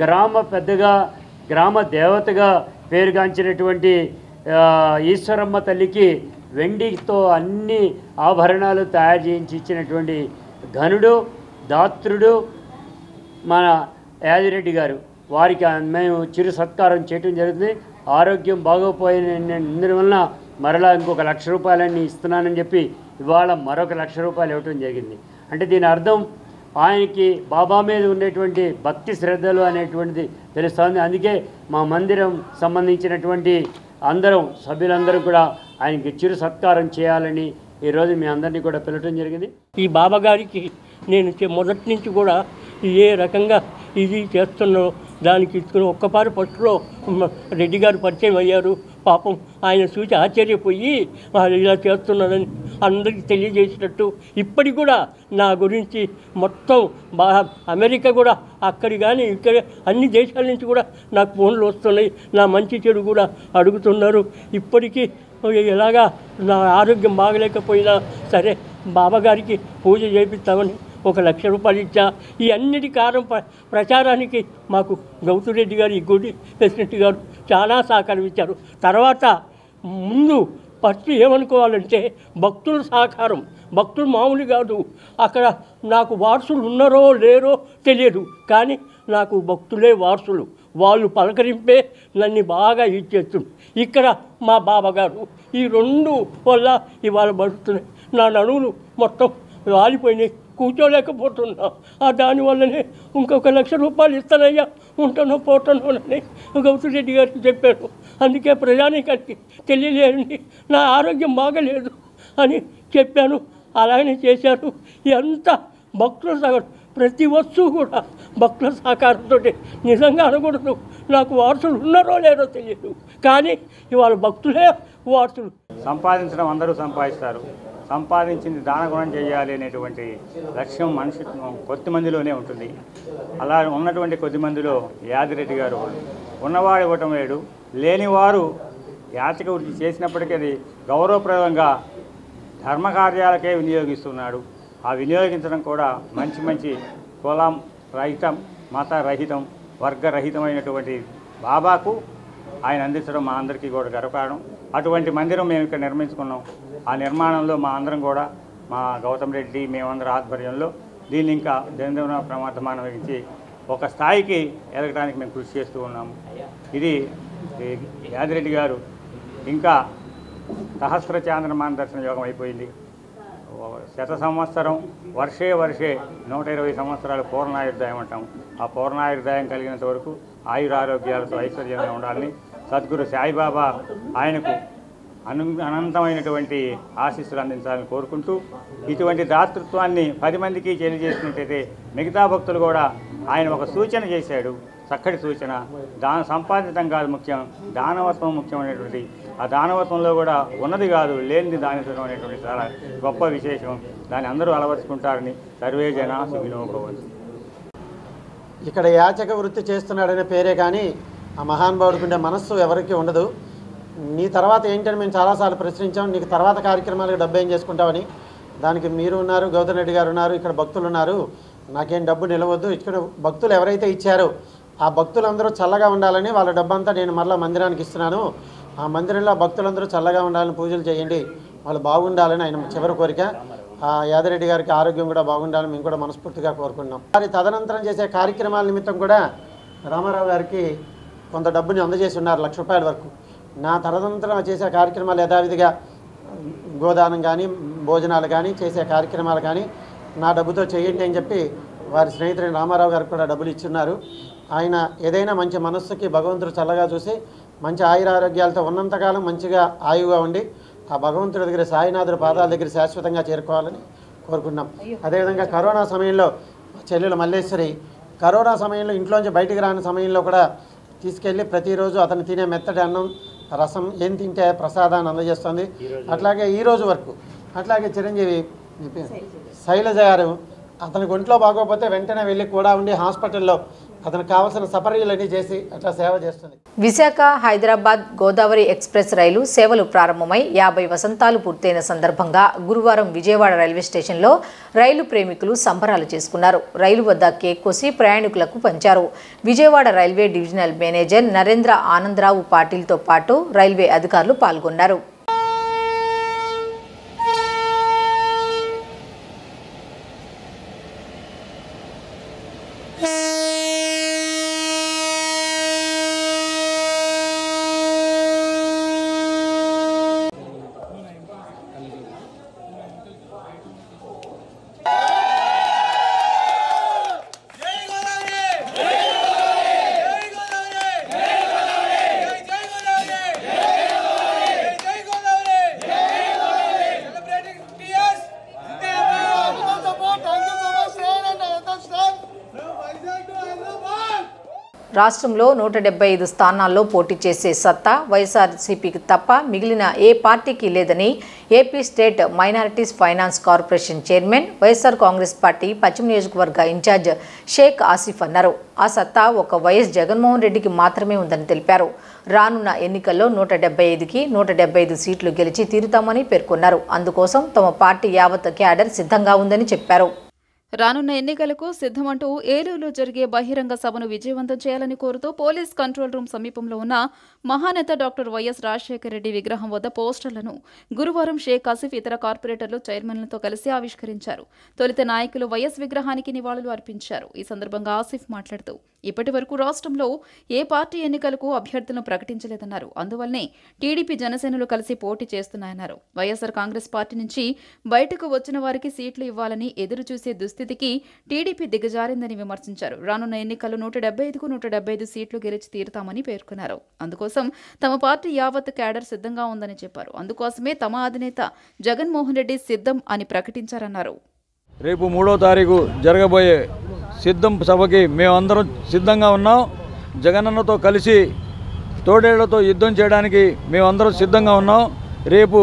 గ్రామ పెద్దగా, గ్రామ దేవతగా పేరుగాంచినటువంటి ఈశ్వరమ్మ తల్లికి వెండితో అన్ని ఆభరణాలు తయారు చేయించి ఇచ్చినటువంటి ఘనుడు, దాతృడు మన యాదిరెడ్డి గారు. వారికి మేము చిరు సత్కారం చేయటం జరుగుతుంది. ఆరోగ్యం బాగోపోయినందువలన మరలా ఇంకొక 1,00,000 రూపాయలన్నీ ఇస్తున్నానని చెప్పి ఇవాళ మరొక 1,00,000 రూపాయలు ఇవ్వటం జరిగింది. అంటే దీని అర్థం ఆయనకి బాబా మీద ఉండేటువంటి భక్తి శ్రద్ధలు అనేటువంటిది తెలుస్తుంది. అందుకే మా మందిరం సంబంధించినటువంటి అందరం సభ్యులందరూ కూడా ఆయనకి చిరు సత్కారం చేయాలని ఈరోజు మీ అందరినీ కూడా పిలవటం జరిగింది. ఈ బాబా గారికి నేను మొదటి నుంచి కూడా ఏ రకంగా ఇది చేస్తున్నానో దానికి ఇచ్చుకుని ఒక్కపారి ఫస్ట్లో రెడ్డి గారు పరిచయం అయ్యారు. పాపం ఆయన చూసి ఆశ్చర్యపోయి ఇలా చేస్తున్నానని అందరికీ తెలియజేసినట్టు ఇప్పటికి కూడా నా గురించి మొత్తం అమెరికా కూడా అక్కడి కానీ ఇక్కడ అన్ని దేశాల నుంచి కూడా నాకు ఫోన్లు వస్తున్నాయి. నా మంచి చెడు కూడా అడుగుతున్నారు. ఇప్పటికీ ఎలాగా నా ఆరోగ్యం బాగలేకపోయినా సరే బాబాగారికి పూజ చేపిస్తామని 1,00,000 రూపాయలు ఇచ్చా. ఈ అన్నిటి కారణం ప్రచారానికి మాకు గౌతురెడ్డి గారు, ఈ గుడి ప్రెసిడెంట్ గారు చాలా సహకారం ఇచ్చారు. తర్వాత ముందు ఫస్ట్ ఏమనుకోవాలంటే భక్తుల సహకారం. భక్తులు మామూలు కాదు. అక్కడ నాకు వారసులు ఉన్నారో లేరో తెలియదు, కానీ నాకు భక్తులే వారసులు. వాళ్ళు పలకరింపే నన్ను బాగా ఇచ్చేస్తుంది. ఇక్కడ మా బాబాగారు ఈ 2 వల్ల ఇవాళ బడుతున్నాయి. నా నడువులు మొత్తం వాలిపోయినాయి, కూర్చోలేకపోతున్నా. దానివల్లనే ఇంకొక 1,00,000 రూపాయలు ఇస్తానయ్యా, ఉంటానో పోతానో అని గౌతురెడ్డి గారికి చెప్పాను. అందుకే ప్రజానీకానికి తెలియలేని నా ఆరోగ్యం బాగలేదు అని చెప్పాను. అలాగనే చేశారు. ఎంత భక్తుల సహకారం, ప్రతి వస్తువు కూడా భక్తుల సహకారంతో. నిజంగా అనకూడదు, నాకు వారసులు ఉన్నారో లేరో తెలియదు, కానీ ఇవాళ భక్తులే వారసులు. సంపాదించడం అందరూ సంపాదిస్తారు, సంపాదించింది దానగుణం చేయాలి అనేటువంటి లక్ష్యం మనిషి కొద్ది మందిలోనే ఉంటుంది. అలా ఉన్నటువంటి కొద్ది మందిలో యాదిరెడ్డి గారు ఉన్నవాడు ఇవ్వటం లేడు, లేనివారు యాచక వృత్తి చేసినప్పటికీ అది గౌరవప్రదంగా ధర్మకార్యాలకే వినియోగిస్తున్నాడు. ఆ వినియోగించడం కూడా మంచి మంచి కులం రహితం, మత రహితం, వర్గరహితమైనటువంటి బాబాకు ఆయన అందించడం మా అందరికీ కూడా గర్వకారణం. అటువంటి మందిరం మేము ఇక్కడ నిర్మించుకున్నాం. ఆ నిర్మాణంలో మా అందరం కూడా, మా గౌతమ్ రెడ్డి మేమందరం ఆధ్వర్యంలో దీన్ని ఇంకా దినదిన ప్రమాదమానం వహించి ఒక స్థాయికి ఎదగడానికి మేము కృషి చేస్తూ ఉన్నాము. ఇది యాదిరెడ్డి గారు ఇంకా సహస్ర చాంద్రమాన దర్శన యోగం అయిపోయింది. 100 సంవత్సరం వర్షే 120 సంవత్సరాలు పూర్ణాయుర్దాయం అంటాం. ఆ పూర్ణాయుర్దాయం కలిగినంత వరకు ఆయురారోగ్యాలతో ఐశ్వర్యంగా ఉండాలని సద్గురు సాయిబాబా ఆయనకు అనంతమైనటువంటి ఆశీస్సులు అందించాలని కోరుకుంటూ, ఇటువంటి దాతృత్వాన్ని 10 మందికి తెలియజేసినట్టయితే మిగతా భక్తులు కూడా ఆయన ఒక సూచన చేశాడు, చక్కటి సూచన. సంపాదితం కాదు ముఖ్యం, దానవత్వం ముఖ్యమైనటువంటి. ఆ దానవత్వంలో కూడా ఉన్నది కాదు లేనిది దానించడం అనేటువంటి చాలా గొప్ప విశేషం. దాన్ని అందరూ అలవర్చుకుంటారని సర్వే జనా సుఖినో భవంతు. ఇక్కడ యాచక వృత్తి చేస్తున్నాడనే పేరే కానీ ఆ మహానుభావుడికి ఉండే మనస్సు ఎవరికి ఉండదు. నీ తర్వాత ఏంటని మేము చాలాసార్లు ప్రశ్నించాం. నీకు తర్వాత కార్యక్రమాలకు డబ్బు ఏం చేసుకుంటామని. దానికి మీరు ఉన్నారు, గౌతమ్ రెడ్డి గారు ఉన్నారు, ఇక్కడ భక్తులు ఉన్నారు. నాకేం డబ్బు నిలవద్దు. ఇక్కడ భక్తులు ఎవరైతే ఇచ్చారో ఆ భక్తులందరూ చల్లగా ఉండాలని వాళ్ళ డబ్బంతా నేను మరలా మందిరానికి ఇస్తున్నాను. ఆ మందిరంలో భక్తులందరూ చల్లగా ఉండాలని పూజలు చేయండి, వాళ్ళు బాగుండాలని ఆయన చివరి కోరిక. యాదిరెడ్డి గారికి ఆరోగ్యం కూడా బాగుండాలని మేము కూడా మనస్ఫూర్తిగా కోరుకుంటున్నాం. మరి తదనంతరం చేసే కార్యక్రమాల నిమిత్తం కూడా రామారావు గారికి కొంత డబ్బుని అందజేసి ఉన్నారు, ₹1,00,000 వరకు. నా తదనంతరం చేసే కార్యక్రమాలు యథావిధిగా గోదానం కానీ భోజనాలు కానీ చేసే కార్యక్రమాలు కానీ నా డబ్బుతో చేయండి అని చెప్పి వారి స్నేహితుడైన రామారావు గారికి కూడా డబ్బులు ఇచ్చున్నారు. ఆయన ఏదైనా మంచి మనస్సుకి భగవంతుడు చల్లగా చూసి మంచి ఆయురారోగ్యాలతో ఉన్నంతకాలం మంచిగా ఆయువుగా ఉండి ఆ భగవంతుడి దగ్గర సాయినాథుడి పాదాల దగ్గర శాశ్వతంగా చేరుకోవాలని కోరుకున్నాం. అదేవిధంగా కరోనా సమయంలో చెల్లెలు మల్లేశ్వరి కరోనా సమయంలో ఇంట్లోంచి బయటికి రాని సమయంలో కూడా తీసుకెళ్ళి ప్రతిరోజు అతను తినే మెత్తటి అన్నం రసం ఏం తింటే ప్రసాదాన్ని అందజేస్తుంది. అట్లాగే ఈరోజు వరకు అట్లాగే చిరంజీవి శైలజ గారు అతనికి ఒంట్లో బాగోకపోతే వెంటనే వెళ్ళి కూడా ఉండి హాస్పిటల్లో అతనికి కావాల్సిన సపర్యలన్నీ చేసి అట్లా సేవ చేస్తుంది. విశాఖ హైదరాబాద్ గోదావరి ఎక్స్ప్రెస్ రైలు సేవలు ప్రారంభమై 50 వసంతాలు పూర్తయిన సందర్భంగా గురువారం విజయవాడ రైల్వే స్టేషన్లో రైలు ప్రేమికులు సంబరాలు చేసుకున్నారు. రైలు వద్ద కేక్ కోసి ప్రయాణికులకు పంచారు. Vijayawada railway divisional manager Narendra Anandarao పాటిల్తో పాటు రైల్వే అధికారులు పాల్గొన్నారు. రాష్ట్రంలో 175 స్థానాల్లో పోటీ చేసే సత్తా వైఎస్ఆర్సీపీకి తప్ప మిగిలిన ఏ పార్టీకి లేదని AP state minorities finance corporation chairman YSR Congress party పశ్చిమ నియోజకవర్గ ఇన్ఛార్జ్ షేక్ ఆసిఫ్ అన్నారు. ఆ సత్తా ఒక వైఎస్ జగన్మోహన్ రెడ్డికి మాత్రమే ఉందని తెలిపారు. రానున్న ఎన్నికల్లో 175కి 175 సీట్లు గెలిచి తీరుతామని పేర్కొన్నారు. అందుకోసం తమ పార్టీ యావత్ క్యాడర్ సిద్ధంగా ఉందని చెప్పారు. రానున్న ఎన్నికలకు సిద్ధమంటూ ఏలూరులో జరిగే బహిరంగ సభను విజయవంతం చేయాలని కోరుతూ పోలీస్ కంట్రోల్ రూమ్ సమీపంలో ఉన్న మహానేత డాక్టర్ వైఎస్ రాజశేఖర రెడ్డి విగ్రహం వద్ద పోస్టర్లను గురువారం షేక్ ఆసిఫ్ ఇతర కార్పొరేటర్లు చైర్మన్లతో కలిసి ఆవిష్కరించారు. తొలుత నాయకులు వైఎస్ విగ్రహానికి నివాళులు అర్పించారు. ఈ సందర్భంగా ఆసిఫ్ మాట్లాడుతూ ఇప్పటి వరకు రాష్ట్రంలో ఏ పార్టీ ఎన్నికలకు అభ్యర్థులను ప్రకటించలేదన్నారు. అందువల్లనే టీడీపీ జనసేనలు కలిసి పోటీ చేస్తున్నాయన్నారు. వైఎస్ఆర్ కాంగ్రెస్ పార్టీ నుంచి బయటకు వచ్చిన వారికి సీట్లు ఇవ్వాలని ఎదురు చూసే దుస్థితికి టీడీపీ దిగజారిందని విమర్శించారు. రానున్న ఎన్నికల్లో 175కు 175 సీట్లు గెలిచి తీరుతామని పేర్కొన్నారు. అందుకోసం తమ పార్టీ యావత్ క్యాడర్ సిద్ధంగా ఉందని చెప్పారు. అందుకోసమే తమ అధినేత జగన్మోహన్ రెడ్డి సిద్ధం అని ప్రకటించారన్నారు. రేపు 3వ తారీఖు జరగబోయే సిద్ధం సభకి మేమందరం సిద్ధంగా ఉన్నాం. జగనన్నతో కలిసి తోడేళ్లతో యుద్ధం చేయడానికి మేమందరం సిద్ధంగా ఉన్నాం. రేపు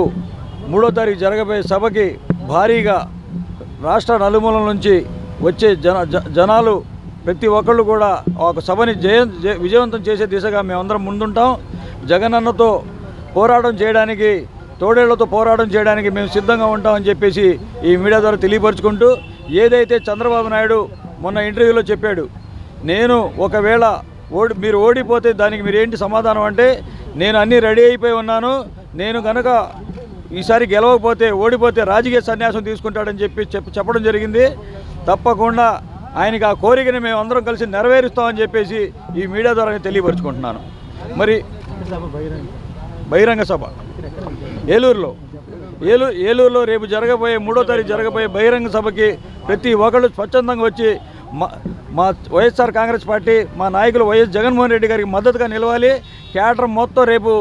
3వ తారీఖు జరగబోయే సభకి భారీగా రాష్ట్ర నలుమూలల నుంచి వచ్చే జనాలు ప్రతి ఒక్కళ్ళు కూడా ఒక సభని విజయవంతం చేసే దిశగా మేమందరం ముందుంటాం. జగనన్నతో పోరాటం చేయడానికి తోడేళ్లతో పోరాటం చేయడానికి మేము సిద్ధంగా ఉంటామని చెప్పేసి ఈ మీడియా ద్వారా తెలియపరుచుకుంటూ, ఏదైతే చంద్రబాబు నాయుడు మొన్న ఇంటర్వ్యూలో చెప్పాడు, నేను ఒకవేళ మీరు ఓడిపోతే దానికి మీరు ఏంటి సమాధానం అంటే, నేను అన్నీ రెడీ అయిపోయి ఉన్నాను, నేను కనుక ఈసారి గెలవకపోతే ఓడిపోతే రాజకీయ సన్యాసం తీసుకుంటాడని చెప్పడం జరిగింది. తప్పకుండా ఆయనకి ఆ కోరికని మేము అందరం కలిసి నెరవేరుస్తామని చెప్పేసి ఈ మీడియా ద్వారా తెలియపరుచుకుంటున్నాను. మరి బహిరంగ సభ ఏలూరులో రేపు జరగబోయే 3వ తారీఖు జరగబోయే బహిరంగ సభకి ప్రతి ఒక్కళ్ళు స్వచ్ఛందంగా వచ్చి మా వైఎస్ఆర్ కాంగ్రెస్ పార్టీ మా నాయకులు వైఎస్ జగన్మోహన్ రెడ్డి గారికి మద్దతుగా నిలవాలి. క్యాడర్ మొత్తం రేపు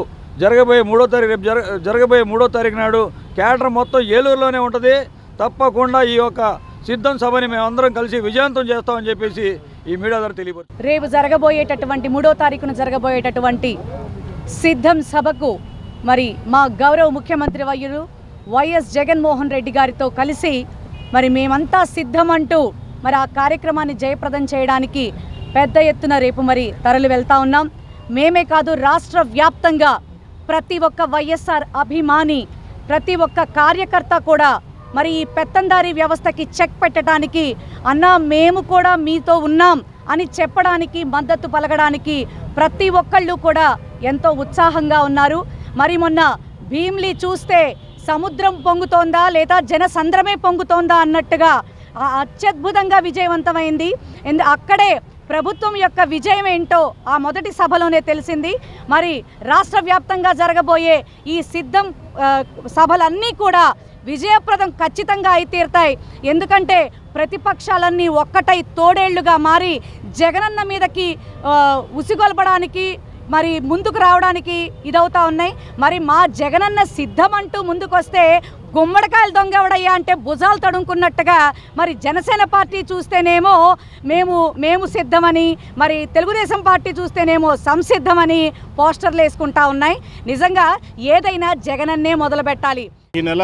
జరగబోయే 3వ తారీఖు నాడు క్యాడర్ మొత్తం ఏలూరులోనే ఉంటుంది. తప్పకుండా ఈ యొక్క సిద్ధం సభని మేమందరం కలిసి విజయవంతం చేస్తామని చెప్పేసి ఈ మీడియా ద్వారా తెలియపరుస్తుంది. రేపు జరగబోయేటటువంటి 3వ తారీఖున జరగబోయేటటువంటి సిద్ధం సభకు మరి మా గౌరవ ముఖ్యమంత్రి వర్యులు వైఎస్ జగన్మోహన్ రెడ్డి గారితో కలిసి మరి మేమంతా సిద్ధమంటూ మరి ఆ కార్యక్రమాన్ని జయప్రదం చేయడానికి పెద్ద ఎత్తున రేపు మరి తరలి వెళ్తా ఉన్నాం. మేమే కాదు, రాష్ట్ర వ్యాప్తంగా ప్రతి ఒక్క వైఎస్ఆర్ అభిమాని, ప్రతి ఒక్క కార్యకర్త కూడా మరి ఈ పెత్తందారీ వ్యవస్థకి చెక్ పెట్టడానికి అన్నా మేము కూడా మీతో ఉన్నాం అని చెప్పడానికి, మద్దతు పలకడానికి ప్రతి ఒక్కళ్ళు కూడా ఎంతో ఉత్సాహంగా ఉన్నారు. మరి మొన్న భీమ్లీ చూస్తే సముద్రం పొంగుతోందా లేదా జనసంద్రమే పొంగుతోందా అన్నట్టుగా అత్యద్భుతంగా విజయవంతమైంది. అక్కడే ప్రభుత్వం యొక్క విజయం ఏంటో ఆ మొదటి సభలోనే తెలిసింది. మరి రాష్ట్ర వ్యాప్తంగా జరగబోయే ఈ సిద్ధం సభలన్నీ కూడా విజయప్రదం ఖచ్చితంగా అయి తీరుతాయి. ఎందుకంటే ప్రతిపక్షాలన్నీ ఒక్కటై తోడేళ్లుగా మారి జగనన్న మీదకి ఉసిగొల్పడానికి మరి ముందుకు రావడానికి ఇదవుతా ఉన్నాయి. మరి మా జగనన్న సిద్ధమంటూ ముందుకొస్తే గుమ్మడికాయలు దొంగవడయ్యా అంటే భుజాలు తడుముకున్నట్టుగా మరి జనసేన పార్టీ చూస్తేనేమో మేము సిద్ధమని, మరి తెలుగుదేశం పార్టీ చూస్తేనేమో సంసిద్ధమని పోస్టర్లు వేసుకుంటా ఉన్నాయి. నిజంగా ఏదైనా జగనన్నే మొదలు పెట్టాలి. ఈ నెల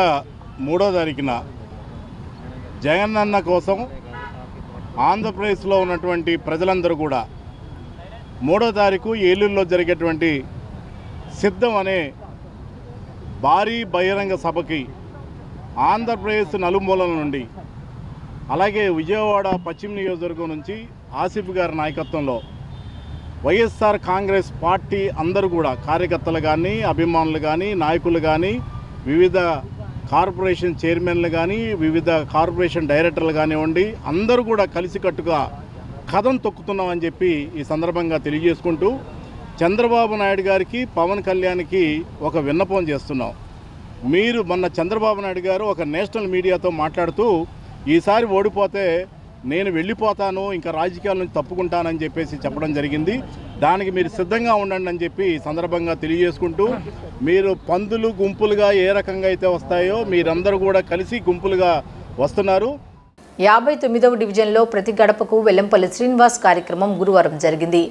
3వ తారీఖున జగనన్న కోసం ఆంధ్రప్రదేశ్లో ఉన్నటువంటి ప్రజలందరూ కూడా 3వ తారీఖు ఏలూరులో జరిగేటువంటి సిద్ధం అనే భారీ బహిరంగ సభకి ఆంధ్రప్రదేశ్ నలుమూలల నుండి, అలాగే విజయవాడ పశ్చిమ నియోజకవర్గం నుంచి ఆసిఫ్ గారి నాయకత్వంలో వైఎస్ఆర్ కాంగ్రెస్ పార్టీ అందరూ కూడా కార్యకర్తలు కానీ, అభిమానులు కానీ, నాయకులు కానీ, వివిధ కార్పొరేషన్ చైర్మన్లు కానీ, వివిధ కార్పొరేషన్ డైరెక్టర్లు కానివ్వండి, అందరూ కూడా కలిసికట్టుగా కథం తొక్కుతున్నామని చెప్పి ఈ సందర్భంగా తెలియజేసుకుంటూ చంద్రబాబు నాయుడు గారికి, పవన్ కళ్యాణ్కి ఒక విన్నపం చేస్తున్నాం. మీరు మొన్న చంద్రబాబు నాయుడు గారు ఒక నేషనల్ మీడియాతో మాట్లాడుతూ ఈసారి ఓడిపోతే నేను వెళ్ళిపోతాను, ఇంకా రాజకీయాల నుంచి తప్పుకుంటానని చెప్పేసి చెప్పడం జరిగింది. దానికి మీరు సిద్ధంగా ఉండండి అని చెప్పి ఈ సందర్భంగా తెలియజేసుకుంటూ, మీరు పందులు గుంపులుగా ఏ రకంగా అయితే వస్తాయో మీరందరూ కూడా కలిసి గుంపులుగా వస్తున్నారు. 59వ డివిజన్లో ప్రతి గడపకు వెల్లంపల్లి శ్రీనివాస్ కార్యక్రమం గురువారం జరిగింది.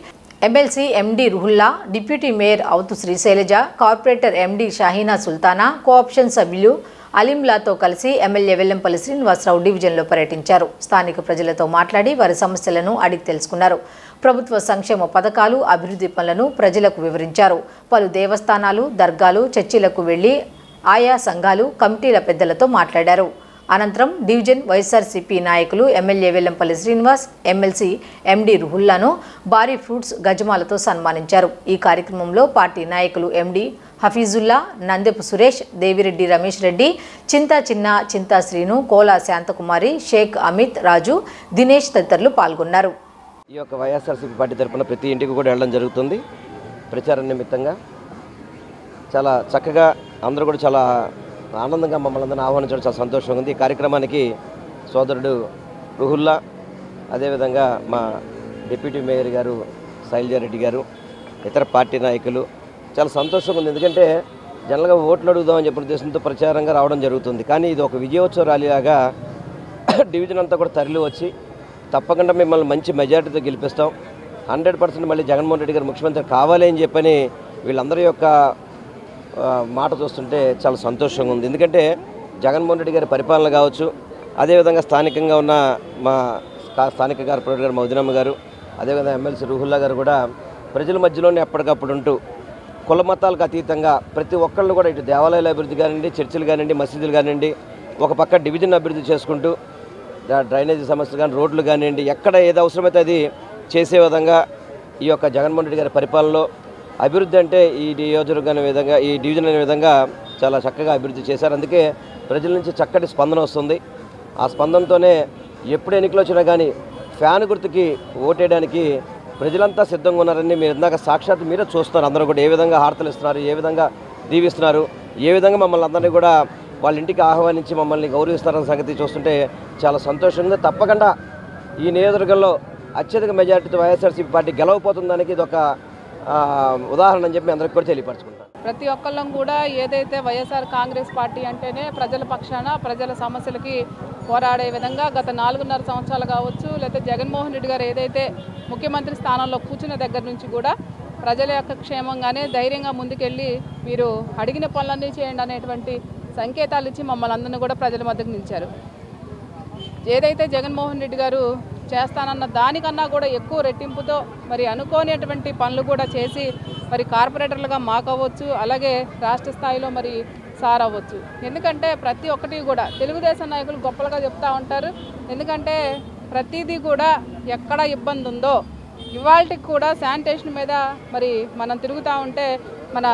MLC MD Ruhullah, deputy mayor అవుతు Srisailaja, corporator MD Shahina Sultana, cooption సభ్యులు అలీంలాతో కలిసి ఎమ్మెల్యే వెల్లంపల్లి శ్రీనివాసరావు డివిజన్లో పర్యటించారు. స్థానిక ప్రజలతో మాట్లాడి వారి సమస్యలను అడిగి తెలుసుకున్నారు. ప్రభుత్వ సంక్షేమ పథకాలు, అభివృద్ధి పనులను ప్రజలకు వివరించారు. పలు దేవస్థానాలు, దర్గాలు, చర్చిలకు వెళ్లి ఆయా సంఘాలు, కమిటీల పెద్దలతో మాట్లాడారు. అనంతరం డివిజన్ వైఎస్ఆర్సీపీ నాయకులు ఎమ్మెల్యే వెల్లంపల్లి శ్రీనివాస్, ఎమ్మెల్సీ ఎండి రుహుల్లాను భారీ ఫ్రూట్స్ గజమాలతో సన్మానించారు. ఈ కార్యక్రమంలో పార్టీ నాయకులు ఎండి హఫీజుల్లా, నందెపు సురేష్, దేవిరెడ్డి రమేష్ రెడ్డి, చింతా చిన్న, చింతా శ్రీను, కోలా శాంతకుమారి, షేక్ అమిత్, రాజు, దినేష్ తదితరులు పాల్గొన్నారు. ఈ యొక్క వైఎస్ఆర్సీపీ పార్టీ తరఫున ప్రతి ఇంటికి కూడా వెళ్ళడం జరుగుతుంది ప్రచారం నిమిత్తంగా. చాలా చక్కగా అందరూ కూడా చాలా ఆనందంగా మమ్మల్ని అందరినీ ఆహ్వానించడం చాలా సంతోషంగా ఉంది. ఈ కార్యక్రమానికి సోదరుడు రుహుల్లా, అదేవిధంగా మా డిప్యూటీ మేయర్ గారు శైలజారెడ్డి గారు, ఇతర పార్టీ నాయకులు చాలా సంతోషంగా ఉంది. ఎందుకంటే జనరల్గా ఓట్లు అడుగుదామని చెప్పిన ఉద్దేశంతో ప్రచారంగా రావడం జరుగుతుంది. కానీ ఇది ఒక విజయోత్సవ ర్యాలీలాగా డివిజన్ అంతా కూడా తరలి వచ్చి తప్పకుండా మిమ్మల్ని మంచి మెజారిటీతో గెలిపిస్తాం, 100% మళ్ళీ జగన్మోహన్ రెడ్డి గారు ముఖ్యమంత్రి కావాలి అని చెప్పని వీళ్ళందరి యొక్క మాట చూస్తుంటే చాలా సంతోషంగా ఉంది. ఎందుకంటే జగన్మోహన్ రెడ్డి గారి పరిపాలన కావచ్చు, అదేవిధంగా స్థానికంగా ఉన్న మా స్థానిక కార్పొరేటర్ గారు మౌదినమ్మ గారు, అదేవిధంగా ఎమ్మెల్సీ రుహుల్లా గారు కూడా ప్రజల మధ్యలోనే ఎప్పటికప్పుడు ఉంటూ కుల మతాలకు అతీతంగా ప్రతి ఒక్కళ్ళు కూడా ఇటు దేవాలయాల అభివృద్ధి కానివ్వండి, చర్చిలు కానివ్వండి, మసీదులు కానివ్వండి, ఒక పక్క డివిజన్ అభివృద్ధి చేసుకుంటూ డ్రైనేజీ సమస్యలు కానీ, రోడ్లు కానివ్వండి, ఎక్కడ ఏది అవసరమైతే అది చేసే విధంగా ఈ యొక్క జగన్మోహన్ రెడ్డి గారి పరిపాలనలో అభివృద్ధి అంటే ఈ నియోజకవర్గం విధంగా, ఈ డివిజన్ అనే విధంగా చాలా చక్కగా అభివృద్ధి చేశారు. అందుకే ప్రజల నుంచి చక్కటి స్పందన వస్తుంది. ఆ స్పందనతోనే ఎప్పుడు ఎన్నికలు వచ్చినా కానీ ఫ్యాన్ గుర్తుకి ఓటేయడానికి ప్రజలంతా సిద్ధంగా ఉన్నారని మీరు ఇందాక సాక్షాత్ మీరే చూస్తున్నారు. అందరూ కూడా ఏ విధంగా హారతలు ఇస్తున్నారు, ఏ విధంగా దీవిస్తున్నారు, ఏ విధంగా మమ్మల్ని అందరినీ కూడా వాళ్ళ ఇంటికి ఆహ్వానించి మమ్మల్ని గౌరవిస్తారన్న సంగతి చూస్తుంటే చాలా సంతోషంగా. తప్పకుండా ఈ నియోజకవర్గంలో అత్యధిక మెజారిటీతో వైఎస్ఆర్సీపీ పార్టీ గెలవబోతుందానికి ఇది ఒక ఉదాహరణ అని చెప్పి అందరికీ కూడా తెలియపరచుకుంటాను. ప్రతి ఒక్కళ్ళం కూడా ఏదైతే వైఎస్ఆర్ కాంగ్రెస్ పార్టీ అంటేనే ప్రజల పక్షాన ప్రజల సమస్యలకి పోరాడే విధంగా గత 4.5 సంవత్సరాలు కావచ్చు, లేకపోతే జగన్మోహన్ రెడ్డి గారు ఏదైతే ముఖ్యమంత్రి స్థానంలో కూర్చున్న దగ్గర నుంచి కూడా ప్రజల యొక్క క్షేమంగానే ధైర్యంగా ముందుకెళ్ళి మీరు అడిగిన పనులన్నీ చేయండి అనేటువంటి సంకేతాలు ఇచ్చి మమ్మల్ని అందరినీ కూడా ప్రజల మధ్యకు నిలిచారు. ఏదైతే జగన్మోహన్ రెడ్డి గారు చేస్తానన్న దానికన్నా కూడా ఎక్కువ రెట్టింపుతో మరి అనుకోనేటువంటి పనులు కూడా చేసి మరి కార్పొరేటర్లుగా మాకవ్వచ్చు, అలాగే రాష్ట్ర స్థాయిలో మరి సార్ అవ్వచ్చు. ఎందుకంటే ప్రతి ఒక్కటి కూడా తెలుగుదేశం నాయకులు గొప్పలుగా చెప్తూ ఉంటారు. ఎందుకంటే ప్రతిదీ కూడా ఎక్కడ ఇబ్బంది ఉందో ఇవాళకి కూడా శానిటేషన్ మీద మరి మనం తిరుగుతూ ఉంటే మన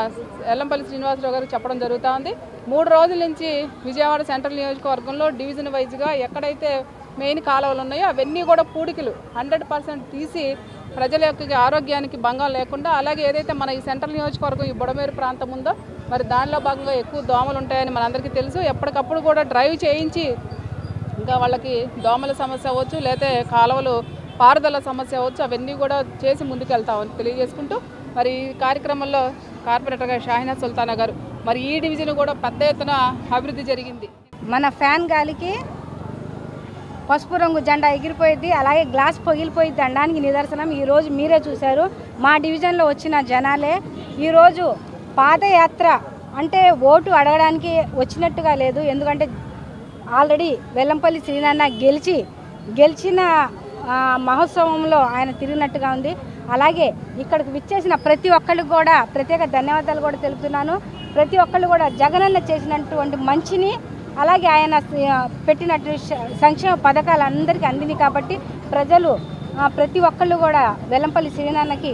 ఎల్లంపల్లి శ్రీనివాసరావు గారు చెప్పడం జరుగుతూ ఉంది. 3 రోజుల నుంచి విజయవాడ సెంట్రల్ నియోజకవర్గంలో డివిజన్ వైజ్గా ఎక్కడైతే మెయిన్ కాలువలు ఉన్నాయో అవన్నీ కూడా పూడికలు 100% తీసి ప్రజల యొక్క ఆరోగ్యానికి భంగం లేకుండా, అలాగే ఏదైతే మన ఈ సెంట్రల్ నియోజకవర్గం ఈ బుడమేరు ప్రాంతం ఉందో మరి దానిలో భాగంగా ఎక్కువ దోమలు ఉంటాయని మనందరికీ తెలుసు. ఎప్పటికప్పుడు కూడా డ్రైవ్ చేయించి ఇంకా వాళ్ళకి దోమల సమస్య అవ్వచ్చు, లేకపోతే కాలువలు పారుదల సమస్య అవ్వచ్చు, అవన్నీ కూడా చేసి ముందుకెళ్తామని తెలియజేసుకుంటూ మరి ఈ కార్యక్రమంలో కార్పొరేటర్గా షాహినా సుల్తానా గారు మరి ఈ డివిజన్ కూడా పెద్ద ఎత్తున అభివృద్ధి జరిగింది. మన ఫ్యాన్ గాలికి పసుపు రంగు జెండా ఎగిరిపోయింది, అలాగే గ్లాస్ పగిలిపోయింది అనడానికి నిదర్శనం ఈరోజు మీరే చూశారు. మా డివిజన్లో వచ్చిన జనాలే ఈరోజు పాదయాత్ర అంటే ఓటు అడగడానికి వచ్చినట్టుగా లేదు. ఎందుకంటే ఆల్రెడీ వెల్లంపల్లి శ్రీనాన్న గెలిచిన మహోత్సవంలో ఆయన తిరిగినట్టుగా ఉంది. అలాగే ఇక్కడికి విచ్చేసిన ప్రతి ఒక్కరికి కూడా ప్రత్యేక ధన్యవాదాలు కూడా తెలుపుతున్నాను. ప్రతి ఒక్కళ్ళు కూడా జగనన్న చేసినటువంటి మంచిని, అలాగే ఆయన పెట్టినట్టు సంక్షేమ పథకాలు అందరికీ అందినాయి కాబట్టి ప్రజలు ప్రతి ఒక్కళ్ళు కూడా వెల్లంపల్లి శ్రీనాన్నకి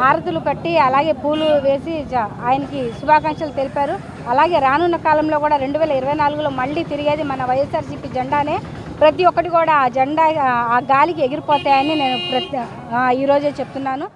హారతులు కట్టి అలాగే పూలు వేసి ఆయనకి శుభాకాంక్షలు తెలిపారు. అలాగే రానున్న కాలంలో కూడా 2024లో మళ్ళీ తిరిగేది మన వైఎస్ఆర్సీపీ జెండానే. ప్రతి ఒక్కటి కూడా ఆ జెండా ఆ గాలికి ఎగిరిపోతాయని నేను ఈరోజే చెప్తున్నాను.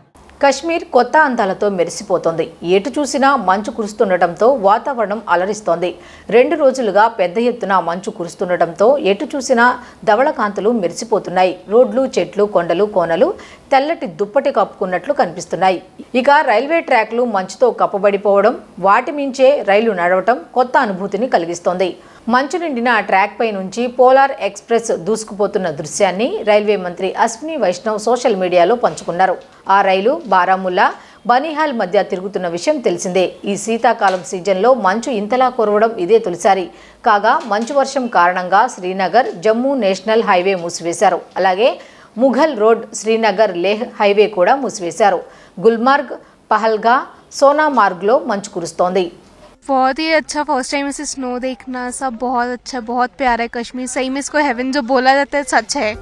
కశ్మీర్ కొత్త అందాలతో మెరిసిపోతోంది. ఎటు చూసినా మంచు కురుస్తుండటంతో వాతావరణం అలరిస్తోంది. 2 రోజులుగా పెద్ద ఎత్తున మంచు కురుస్తుండటంతో ఎటు చూసినా ధవళకాంతులు మెరిసిపోతున్నాయి. రోడ్లు, చెట్లు, కొండలు, కోనలు తెల్లటి దుప్పటి కప్పుకున్నట్లు కనిపిస్తున్నాయి. ఇక రైల్వే ట్రాక్లు మంచుతో కప్పబడిపోవడం, వాటి మించే రైలు నడవటం కొత్త అనుభూతిని కలిగిస్తోంది. మంచు నిండిన ట్రాక్ పై నుంచి పోలార్ ఎక్స్ప్రెస్ దూసుకుపోతున్న దృశ్యాన్ని రైల్వే మంత్రి అశ్విని వైష్ణవ్ సోషల్ మీడియాలో పంచుకున్నారు. ఆ రైలు బారాముల్లా, బనీహాల్ మధ్య తిరుగుతున్న విషయం తెలిసిందే. ఈ శీతాకాలం సీజన్లో మంచు ఇంతలా కురవడం ఇదే తొలిసారి. కాగా మంచు వర్షం కారణంగా శ్రీనగర్ జమ్మూ నేషనల్ హైవే మూసివేశారు. అలాగే ముఘల్ రోడ్ శ్రీనగర్ లేహ్ హైవే కూడా మూసివేశారు. గుల్మార్గ్, పహల్గా, సోనామార్గ్లో మంచు కురుస్తోంది. बहुत ही अच्छा फर्स्ट टाइम ऐसे स्नो देखना, सब बहुत अच्छा, बहुत प्यारा है कश्मीर. सही में इसको हेवन जो बोला जाता है सच है.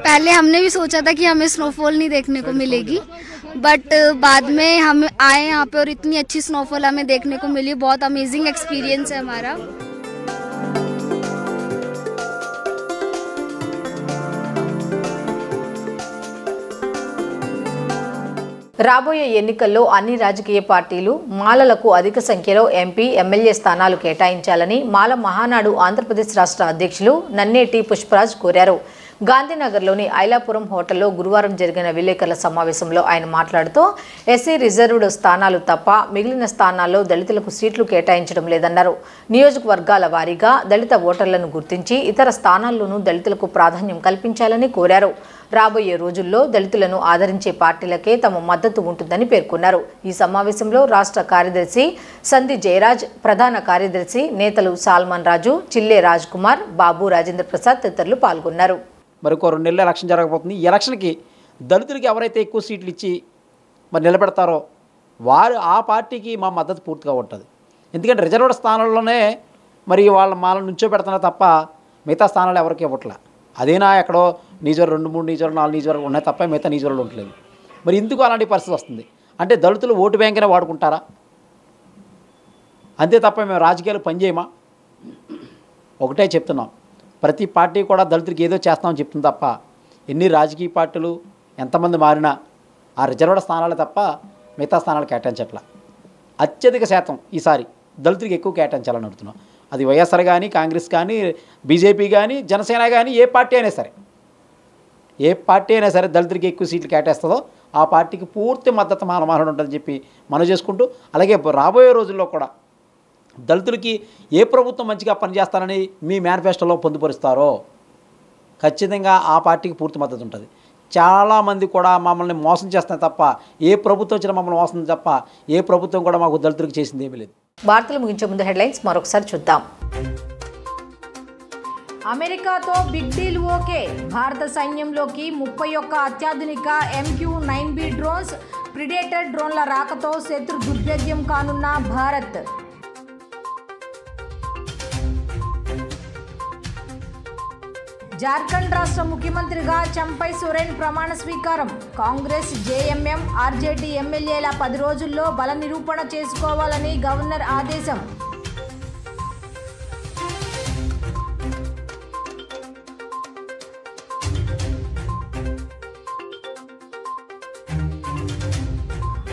पहले हमने भी सोचा था कि हमें स्नोफॉल नहीं देखने को मिलेगी, बट बाद में हम आए यहाँ पे और इतनी अच्छी स्नोफॉल हमें देखने को मिली. बहुत अमेजिंग एक्सपीरियंस है हमारा. రాబోయే ఎన్నికల్లో అన్ని రాజకీయ పార్టీలు మాలలకు అధిక సంఖ్యలో ఎంపీ, ఎమ్మెల్యే స్థానాలు కేటాయించాలని మాల మహానాడు ఆంధ్రప్రదేశ్ రాష్ట్ర అధ్యక్షులు నన్నేటి పుష్పరాజ్ కోరారు. గాంధీనగర్లోని ఐలాపురం హోటల్లో గురువారం జరిగిన విలేకరుల సమావేశంలో ఆయన మాట్లాడుతూ ఎస్సీ రిజర్వ్డ్ స్థానాలు తప్ప మిగిలిన స్థానాల్లో దళితులకు సీట్లు కేటాయించడం లేదన్నారు. నియోజకవర్గాల వారీగా దళిత ఓటర్లను గుర్తించి ఇతర స్థానాల్లోనూ దళితులకు ప్రాధాన్యం కల్పించాలని కోరారు. రాబోయే రోజుల్లో దళితులను ఆదరించే పార్టీలకే తమ మద్దతు ఉంటుందని పేర్కొన్నారు. ఈ సమావేశంలో రాష్ట్ర కార్యదర్శి సంధి జయరాజ్, ప్రధాన కార్యదర్శి నేతలు సాల్మన్ రాజు, చిల్లే రాజ్ కుమార్, బాబు రాజేంద్ర ప్రసాద్ తదితరులు పాల్గొన్నారు. మరొక 2 నెలల ఎలక్షన్ జరగబోతుంది. ఈ ఎలక్షన్కి దళితులకి ఎవరైతే ఎక్కువ సీట్లు ఇచ్చి మరి నిలబెడతారో వారు ఆ పార్టీకి మా మద్దతు పూర్తిగా ఉంటుంది. ఎందుకంటే రిజర్వ్డ్ స్థానాల్లోనే మరి వాళ్ళ మాలను నుంచో పెడుతున్నారు తప్ప మిగతా స్థానాలు ఎవరికి ఇవ్వట్లే. అదేనా ఎక్కడో నియోజకవర్గం 2, 3 నియోజకవర్గం 4 నియోజకవర్గాలు ఉన్నాయి తప్ప మిగతా నియోజకవర్గాలు ఉండలేదు. మరి ఎందుకు అలాంటి పరిస్థితి వస్తుంది అంటే దళితులు ఓటు బ్యాంకునే వాడుకుంటారా? అంతే తప్ప మేము రాజకీయాలు పనిచేయమా? ఒకటే చెప్తున్నాం, ప్రతి పార్టీ కూడా దళితులకి ఏదో చేస్తామని చెప్తుంది తప్ప ఎన్ని రాజకీయ పార్టీలు ఎంతమంది మారినా ఆ రిజర్వ్డ్ స్థానాలే తప్ప మిగతా స్థానాలు కేటాయించట్లా. అత్యధిక శాతం ఈసారి దళితులకి ఎక్కువ కేటాయించాలని అడుగుతున్నాం. అది వైఎస్ఆర్ కానీ, కాంగ్రెస్ కానీ, బీజేపీ కానీ, జనసేన కానీ ఏ పార్టీ అయినా సరే ఏ పార్టీ అయినా సరే దళితులకి ఎక్కువ సీట్లు కేటాయిస్తుందో ఆ పార్టీకి పూర్తి మద్దతు మానమానడం ఉంటుందని చెప్పి మనం చేసుకుంటూ, అలాగే రాబోయే రోజుల్లో కూడా దళితులకి ఏ ప్రభుత్వం మంచిగా పనిచేస్తానని మీ మేనిఫెస్టోలో పొందుపరుస్తారో ఖచ్చితంగా ఆ పార్టీకి పూర్తి మద్దతు ఉంటుంది. చాలామంది కూడా మమ్మల్ని మోసం చేస్తాయి తప్ప, ఏ ప్రభుత్వం వచ్చినా మమ్మల్ని మోసం తప్ప ఏ ప్రభుత్వం కూడా మాకు దళితులకు చేసింది ఏమీ లేదు. వార్తలు ముగించే ముందు హెడ్లైన్స్ మరొకసారి చూద్దాం. అమెరికాతో బిగ్ డీల్ ఓకే. భారత సైన్యంలోకి 31 అత్యాధునిక MQ-9B డ్రోన్స్, ప్రిడేటర్ డ్రోన్ల రాకతో శత్రు దుర్భేద్యం కానున్న భారత్. జార్ఖండ్ రాష్ట్ర ముఖ్యమంత్రిగా చంపై సోరెన్ ప్రమాణ స్వీకారం. కాంగ్రెస్, JMM, RJD ఎమ్మెల్యేల 10 రోజుల్లో బల నిరూపణ చేసుకోవాలని గవర్నర్ ఆదేశం.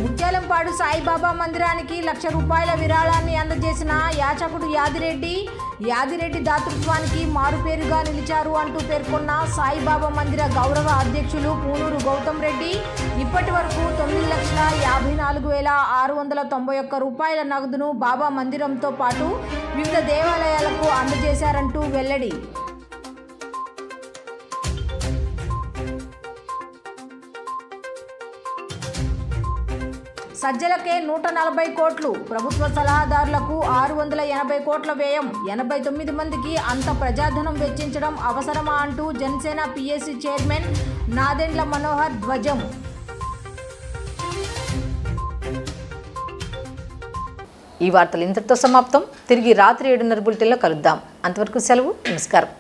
ముత్యాలంపాడు సాయిబాబా మందిరానికి ₹1,00,000 విరాళాన్ని అందజేసిన యాచకుడు యాదిరెడ్డి దాతృత్వానికి మారుపేరుగా నిలిచారు అంటూ పేర్కొన్న సాయిబాబా మందిర గౌరవ అధ్యక్షులు పూనూరు గౌతమ్ రెడ్డి ఇప్పటి వరకు ₹9,54,691 నగదును బాబా మందిరంతో పాటు వివిధ దేవాలయాలకు అందజేశారంటూ వెల్లడి. సజ్జలకే 140 కోట్లు, ప్రభుత్వ సలహాదారులకు 680 కోట్ల వ్యయం, 89 మందికి అంత ప్రజాధనం వెచ్చించడం అవసరమా అంటూ జనసేన PSC చైర్మన్ నాదెండ్ల మనోహర్ ధ్వజం. ఈ వార్తలు ఇంతటితో సమాప్తం. తిరిగి రాత్రి 7:30 బులెటిన్లో కలుద్దాం. అంతవరకు సెలవు. నమస్కారం.